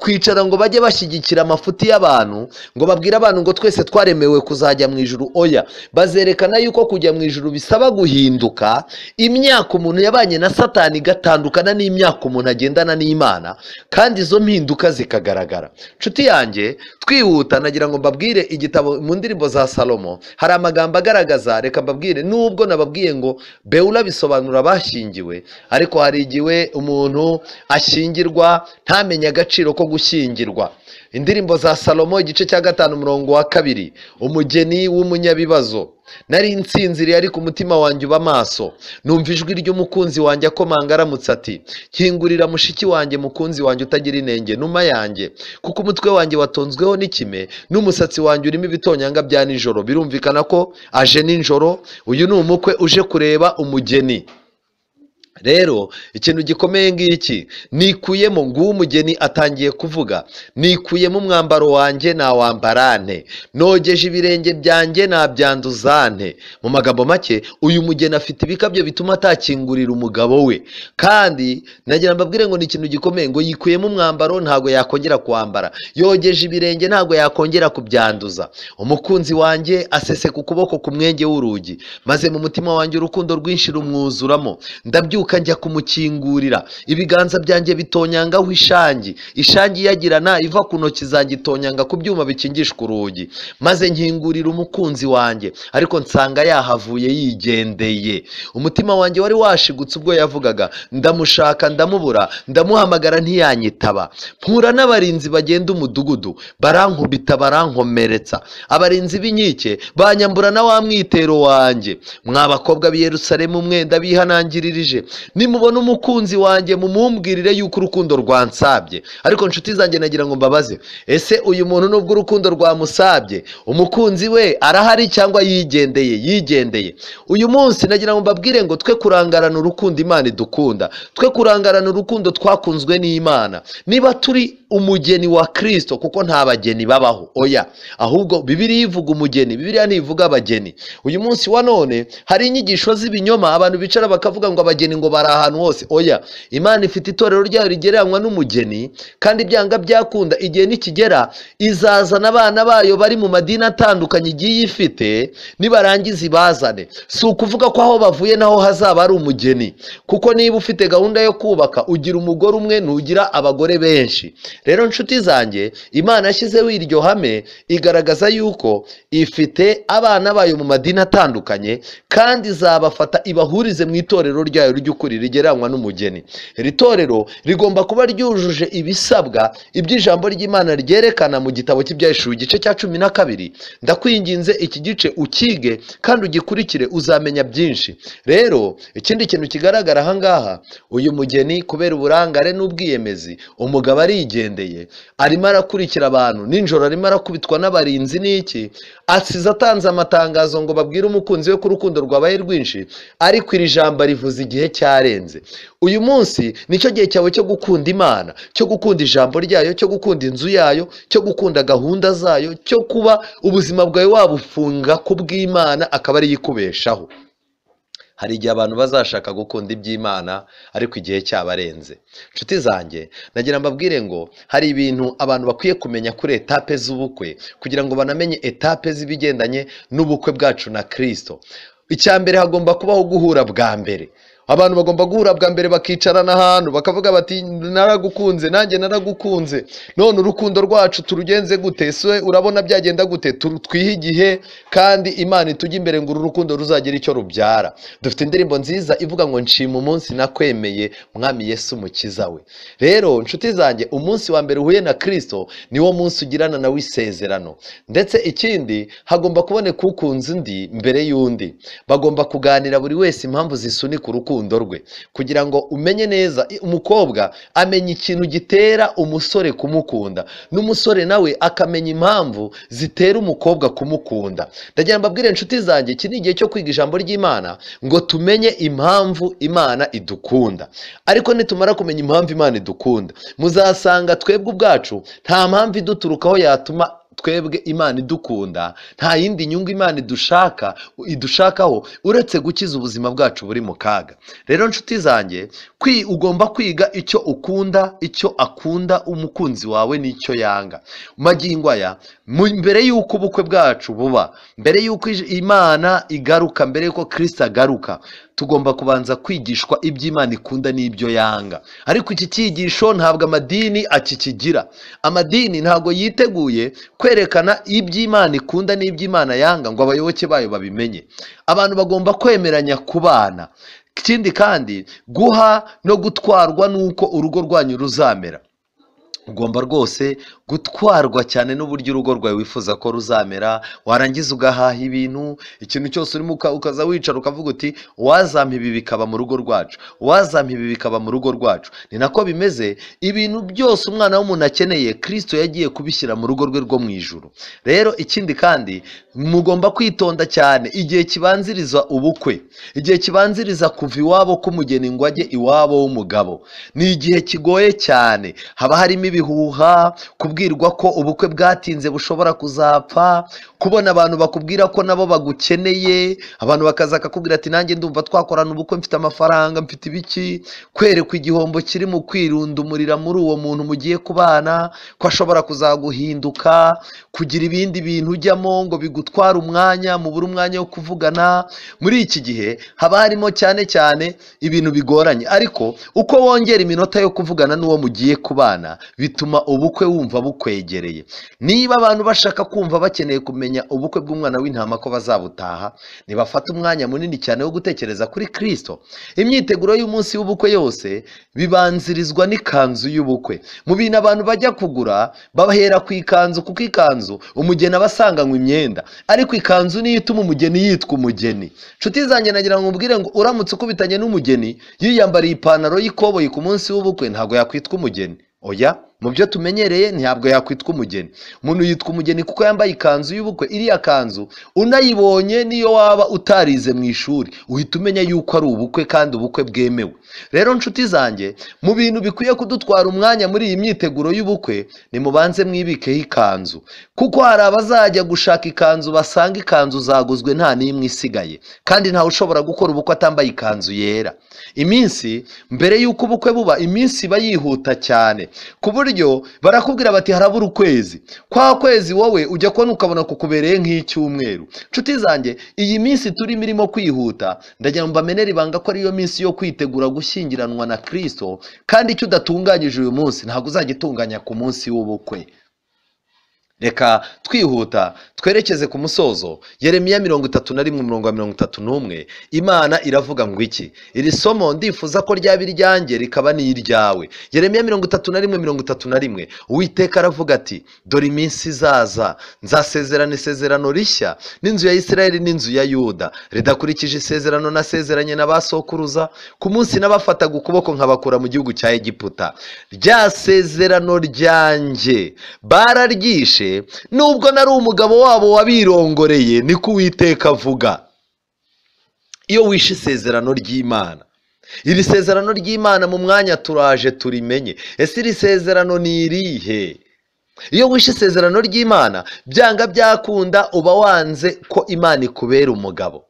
kwicara ngo bajye bashyigikira amafuti y'abantu, ngo babwire abantu ngo twese twaremewe kuzajya mu ijuru. Oya, bazerekana yuko kujya mu ijuru bisaba guhinduka. Imyaka umuntu yabanye na Satani igatandukana n'imyaka umuntu agendana n'Imana, kandi izo mpinduka zikagaragara. Nshuti yanjye twihuta, nagira ngo mbabwire igitabo mu ndirimbo za Salomo hari amagambo agaragaza. Reka mbabwire, nubwo nababwiye ngo Beula bisobanura abashyingiwe, ariko hari igihe umuntu ashyingirwa ntamenye agaciro ko gushyingirwa. Indirimbo za Salomo igice cya 5 umurongo wa 2, umugeni w'umunyabibazo. Nari nsinziriye ariko umutima wanjye uba maso, numva ijwi ry'umukunzi wanjye akomanga aramutse ati, nkingurira mushiki wanjye mukunzi wanjye utagira inenge numa yanjye, kuko umutwe wanjye watonzweho n'ikime n'umusatsi wanjye urimo ibitonyanga bya nijoro. Birumvikana ko aje nijoro. Uyu ni umukwe uje kureba umugeni. Rero ikintu gikomeye ngiki, nikuyemo nguwo umugeni atangiye kuvuga, nikuyemo umwambaro wanjye nawambarane, nogeje ibirenge byanjye nabyanduzane. Mu magambo make, uyu mugeni afite ibikabyo bituma atakingurira umugabo we. Kandi nagira mbabwire ngo ni ikintu gikomeye, ngo yikuyemo umwambaro ntago yakongera kuwambara, yogeje ibirenge ntago yakongera kubyanduza. Umukunzi wanjye aseseka ukuboko ku mwenge w'urugi, maze mu mutima wanjye urukundo rwinshi rumwuzuramo. Ndabyuka ndasohoka njya kumukingurira, ibiganza byanjye bitonyangaho ishangi, ishangi yagirana iva ku ntoki zanjye itonyanga ku byuma bikingishwa urugi, maze nkingurira umukunzi wanjye, ariko nsanga yahavuye yigendeye. Umutima wanjye wari washigutse ubwo yavugaga, ndamushaka ndamubura, ndamuhamagara ntiyanyitaba. Mpura n'abarinzi bagenda umudugudu, barankubita barankomeretsa. Abarinzi b'inkike banyambura na wa mwitero wanjye. Mwa bakobwa b'i Yerusalemu mwe ndabihanangiririje, nimubona umukunzi wanjye mumumbwirire yuko urukundo rwansabye. Ariko nshuti zanjye nagira ngo mbabaze, ese uyu muntu nubwo urukundo rwamusabye, umukunzi we arahari cyangwa yigendeye? Uyu munsi nagira ngo mbabwire ngo twe kurangarana urukundo Imana idukunda, twe kurangarana urukundo twakunzwe n'Imana. Niba turi umugeni wa Kristo, kuko nta bageni babaho, oya, ahubwo Bibiliya ivuga umugeni, Bibiliya ntivuga abageni. Uyu munsi wa none hari inyigisho z'ibinyoma, abantu bicara bakavuga ngo abageni ngo bari ahantu hose. Oya, Imana ifite itorero ryayo rigereranywa n'umugeni, kandi byanga byakunda igihe nikigera izazana abana bayo bari mu madini atandukanye igiye ifite, nibarangiza ibazane. Si ukuvuga ko aho bavuye naho hazaba ari umugeni, kuko niba ufite gahunda yo kubaka ugira umugore umwe, ntugira abagore benshi. Rero nshuti zanjye, Imana yashyizeho iryo hame igaragaza yuko ifite abana bayo mu madini atandukanye, kandi izabafata ibahurize mu itorero ryayo ry'ukuri rigereranywa n'umugeni. Iri torero rigomba kuba ryujuje ibisabwa iby'ijambo ry'Imana ryerekana mu gitabo cy'Ibyahishuwe igice cya 12. Ndakwinginze iki gice ukige kandi ugikurikire, uzamenya byinshi. Rero ikindi kintu kigaragara aha ngaha, uyu mugeni kubera uburangare n'ubwiyemezi, umugabo arigendeye, arimo arakurikira abantu ninjoro, arimo arakubitwa n'abarinzi n'iki, asize atanze amatangazo ngo babwire umukunzi we ko urukundo rwabaye rwinshi, ariko iri jambo rivuze igihe cyarenze. Uyu munsi nicyo gihe cyawe cyo gukunda Imana, cyo gukunda ijambo ryayo, cyo gukunda inzu yayo, cyo gukunda gahunda zayo, cyo kuba ubuzima bwawe wabufunga ku bw'Imana akaba ari yikubeshaho. Hari igihe abantu bazashaka gukunda iby'Imana ariko igihe cyabarenze. Nshuti zanjye, nagira mbabwire ngo hari ibintu abantu bakwiye kumenya kuri etape z'ubukwe, kugira ngo banamenye etape z'ibigendanye n'ubukwe bwacu na Kristo. Icya mbere, hagomba kubaho guhura bwa mbere. Abantu bagomba guhura bwa mbere, bakicarana ahantu bakavuga bati naragukunze nanjye naragukunze, none urukundo rwacu turugenze gute? Se urabona byagenda gute? Twihe igihe kandi Imana itujye imbere ngo uru rukundo ruzagira icyo rubyara. Dufite indirimbo nziza ivuga ngo nshima umunsi nakwemeye Mwami Yesu umukiza we. Rero nshuti zanjye, umunsi wa mbere uhuye na Kristo niwo munsi ugirana nawe isezerano. Ndetse ikindi, hagomba kuboneka ukunze undi mbere y'undi. Bagomba kuganira buri wese impamvu zisunika urukundo rwe, kugira ngo umenye neza. Umukobwa amenya ikintu gitera umusore kumukunda, n'umusore nawe akamenya impamvu zitera umukobwa kumukunda. Ndagira mbabwire nshuti zanjye, iki ni igihe cyo kwiga ijambo ry'Imana ngo tumenye impamvu Imana idukunda. Ariko nitumara kumenya impamvu Imana idukunda, muzasanga twebwe ubwacu nta mpamvu iduturukaho yatuma twebwe Imana idukunda. Nta yindi nyungu Imana idushakaho uretse gukiza ubuzima bwacu buri mu kaga. Rero nshuti zanjye, ugomba kwiga icyo ukunda, icyo akunda umukunzi wawe n'icyo yanga. Magingo aya, mbere y'uko ubukwe bwacu buba, mbere y'uko Imana igaruka, mbere y'uko Kristo agaruka, tugomba kubanza kwigishwa iby'Imana ikunda n'ibyo yanga. Ariko iki cyigisho ntabwo amadini akikigira. Amadini ntabwo yiteguye kwerekana iby'Imana ikunda n'iby'Imana yanga ngo abayoboke bayo babimenye. Abantu bagomba kwemeranya kubana. Ikindi kandi, guha no gutwarwa n'uko urugo rwanyu ruzamera. Ugomba rwose gutwarwa cyane n'uburyo urugo rwawe wifuza ko ruzamera. Warangiza ugahaha ibintu, ikintu cyose urimo ukaza wicara ukavuga uti wazampa ibi bikaba mu rugo rwacu, wazampa ibi bikaba mu rugo rwacu. Ni nako bimeze. Ibintu byose umwana w'umuntu akeneye, Kristo yagiye kubishyira mu rugo rwe rwo mu ijuru. Rero ikindi kandi, mugomba kwitonda cyane igihe kibanziriza ubukwe, igihe kibanziriza kuva iwabo k'umugeni ngo ajye iwabo w'umugabo. Ni igihe kigoye cyane, haba harimo ibihuha, kubwira kubwirwa ko ubukwe bwatinze bushobora kuzapfa, kubona abantu bakubwira ko nabo bagukeneye, abantu bakaza bakakubwira ati nanjye ndumva twakorana ubukwe, mfite amafaranga, mfite ibiki, kwerekwa igihombo kiri mu kwirundumurira muri uwo muntu mugiye kubana, ko ashobora kuzaguhinduka, kugira ibindi bintu ujyamo ngo bigutware umwanya, mubura umwanya wo kuvugana. Muri iki gihe haba harimo cyane cyane ibintu bigoranye, ariko uko wongera iminota yo kuvugana n'uwo mugiye kubana bituma ubukwe wumva bukwegereye. Niba abantu bashaka kumva bakeneye kumenya ubukwe bw'umwana w'intama ko bazabutaha, nibafata umwanya munini cyane wo gutekereza kuri Kristo. Imyiteguro y'umunsi w'ubukwe yose bibanzirizwa n'ikanzu y'ubukwe. Mu bintu abantu bajya kugura bahera ku ikanzu, kuko ikanzu umugeni aba asanganywe imyenda, ariko ikanzu niyo ituma umugeni yitwa umugeni. Nshuti zanjye, nagira ngo mubwire ngo uramutse ukubitanye n'umugeni yiyambariye ipantaro y'ikoboyi ku munsi w'ubukwe, ntabwo yakwitwa umugeni. Oya, mu byo tumenyereye ntabwo yakwitwa umugeni. Umuntu yitwa umugeni kuko yambaye ikanzu y'ubukwe. Iriya kanzu unayibonye niyo waba utarize mu ishuri, uhita umenya yuko ari ubukwe kandi ubukwe bwemewe. Rero nshuti zanjye, mu bintu bikwiye kudutwara umwanya muri iyi myiteguro y'ubukwe, nimubanze mwibikeho ikanzu, kuko hari abazajya gushaka ikanzu basanga ikanzu zaguzwe nta n'imwe isigaye, kandi ntawe ushobora gukora ubukwe atambaye ikanzu yera. Iminsi mbere y'uko ubukwe buba, iminsi iba yihuta cyane, ku buryo barakubwira bati harabura ukwezi. Kwa kwezi wowe ujya kubona ukabona kukubereye nk'icyumweru. Nshuti zanjye, iyi minsi turimo irimo kwihuta, ndagira ngo mbamenere ibanga ko ariyo minsi yo kwitegura gushyingiranwa na Kristo, kandi icyo udatunganyije uyu munsi ntabwo uzagitunganya ku munsi w'ubukwe. Reka twihuta twerekeze ku musozo. Yeremiya 31:31, Imana iravuga ngo iki? Iri somo ndifuza ko ryaba iryanjye rikaba n'iryawe. Yeremiya 31:31, Uwiteka aravuga ati, dore iminsi izaza, nzasezerana isezerano rishya n'inzu ya Isirayeli n'inzu ya Yuda, ridakurikije isezerano nasezeranye n'abasokuruza ku munsi nabafataga ukuboko nkabakura mu gihugu cya Egiputa. Rya sezerano ryanjye bararyishe, nubwo nari umugabo wabo wabirongoreye, niko Uwiteka avuga. Iyo wishe isezerano ry'Imana, iri sezerano ry'Imana mu mwanya turaje turimenye. Ese iri sezerano ni irihe? Iyo wishe isezerano ry'Imana, byanga byakunda uba wanze ko Imana ikubera umugabo.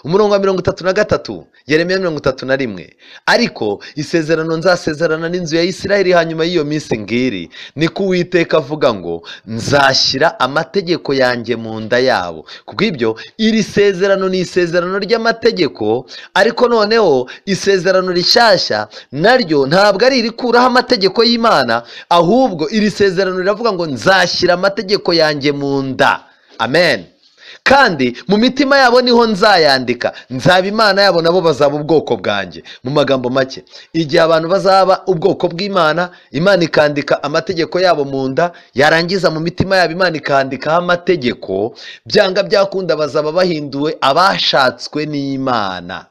Umurongo wa 33, Yeremiya 31, ariko isezerano nzasezerana n'inzu ya Isirayeli hanyuma y'iyo minsi ngiri, niko Uwiteka avuga ngo, nzashyira amategeko yanjye mu nda yabo. Kubw'ibyo iri sezerano ni isezerano ry'amategeko, ariko noneho isezerano rishyashya naryo ntabwo ari irikuraho amategeko y'Imana, ahubwo iri sezerano riravuga ngo nzashyira amategeko yanjye mu nda. Amen. Kandi mu mitima yabo niho nzayandika, nzaba Imana yabo nabo bazaba ubwoko bwanjye. Mu magambo make, igihe abantu bazaba ubwoko bw'Imana, Imana ikandika amategeko yabo mu nda, yarangiza mu mitima yabo Imana ikandikaho amategeko, byanga byakunda bazaba bahinduwe abashatswe n'Imana.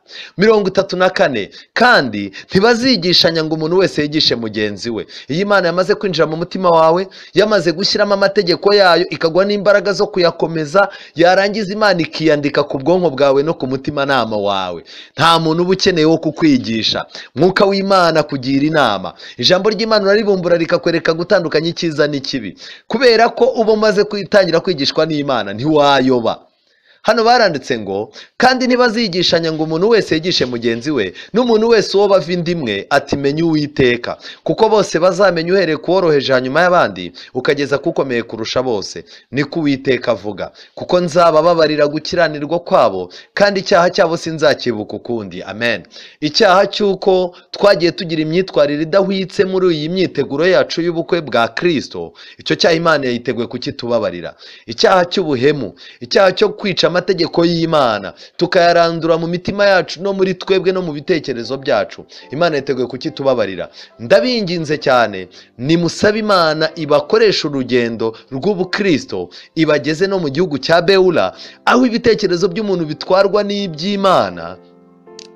34, kandi ntibazigishanya ngo umuntu wese yigishe mugenzi we. Iyo Imana yamaze kwinjira mu mutima wawe, yamaze gushyiramo amategeko yayo, ikagwa n'imbaraga zo kuyakomeza, yarangiza Imana ikiyandika ku bwonko bwawe no ku mutimanama wawe. Nta muntu uba ukeneye wo kukwigisha. Mwuka w'Imana kugira inama. Ijambo ry'Imana uraribumbura rikakwereka gutandukanya icyiza n'ikibi, kubera ko uba umaze kwitangira kwigishwa n'Imana, ntiwayoba. Hano baranditse ngo, kandi ntibazigishanya ngo umuntu wese yigishe mugenzi we, n'umuntu wese uwo bava inda imwe ati menye Uwiteka, kuko bose bazamenya uhereye kuworoheje hanyuma y'abandi ukageza kukomeye kurusha bose, niko Uwiteka avuga. Kuko nzabababarira gukiranirwa kwabo, kandi icyaha cyabo sinzakibuka ukundi. Amen. Icyaha cy'uko twagiye tugira imyitwarire idahwitse muri iyi myiteguro yacu y'ubukwe bwa Kristo, icyo cyaha Imana yiteguye kukitubabarira. Icyaha cy'ubuhemu, icyaha cyo kwica amategeko y'Imana tukayarandura mu mitima yacu no muri twebwe no mu bitekerezo byacu, Imana yiteguye kukitubabarira. Ndabinginze cyane, nimusabe Imana ibakoresha urugendo rw'ubukristo, ibageze no mu gihugu cya Beula, aho ibitekerezo by'umuntu bitwarwa n'iby'Imana,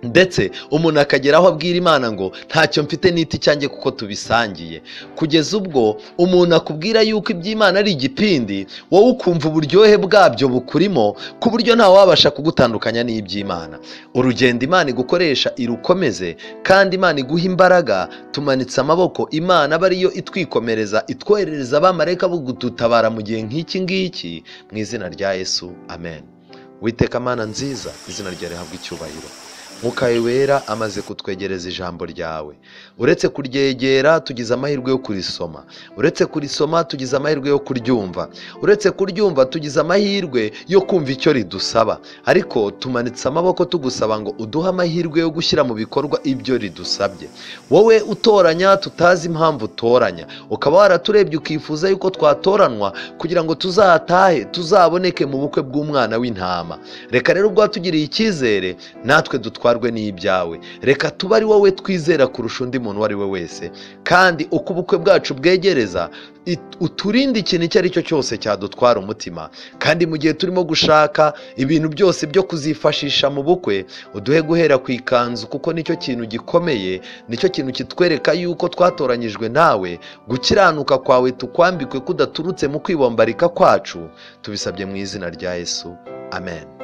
ndetse umuntu akagera aho abwira Imana ngo ntacyo mfite n'iti cyanjye kuko tubisangiye, kugeza ubwo umuntu akubwira yuko iby'Imana ari igipindi, wowe ukumva uburyohe bwabyo bukurimo ku buryo ntawe wabasha kugutandukanya n'iby'Imana. Urugendo Imana igukoresha irukomeze, kandi Imana iguha imbaraga. Tumanitse amaboko, Imana aba ariyo itwikomereza, itwoherereza abamarayika bo kudutabara mu gihe nk'iki ngiki, mu izina rya Yesu, amen. Uwiteka Mana nziza, izina ryawe rihabwe icyubahiro. Mwuka wera amaze kutwegereza ijambo ryawe, uretse kuryegera tugize amahirwe yo kurisoma, uretse kurisoma tugize amahirwe yo kuryumva, uretse kuryumva tugize amahirwe yo kumva icyo ridusaba, ariko tumanitse amaboko tugusaba ngo uduhe amahirwe yo gushyira mu bikorwa ibyo ridusabye. Wowe utoranya tutazi impamvu utoranya, ukaba waraturebye ukifuza yuko twatoranwa kugira ngo tuzatahe, tuzaboneke mu bukwe bw'umwana w'intama. Reka rero ubwo watugiriye icyizere, natwe dutwarwe n'ibyawe. Reka tuba ari wowe twizera kurusha undi muntu uwo ari we wese, kandi uko ubukwe bwacu bwegereza, uturinde ikintu icyo ari cyo cyose cyadutwara umutima, kandi mu gihe turimo gushaka ibintu byose byo kuzifashisha mu bukwe, uduhe guhera ku ikanzu, kuko nicyo kintu gikomeye, nicyo kintu kitwereka yuko twatoranyijwe nawe. Gukiranuka kwawe tukwambikwe kudaturutse mu kwibombarika kwacu, tubisabye mu izina rya Yesu, amen.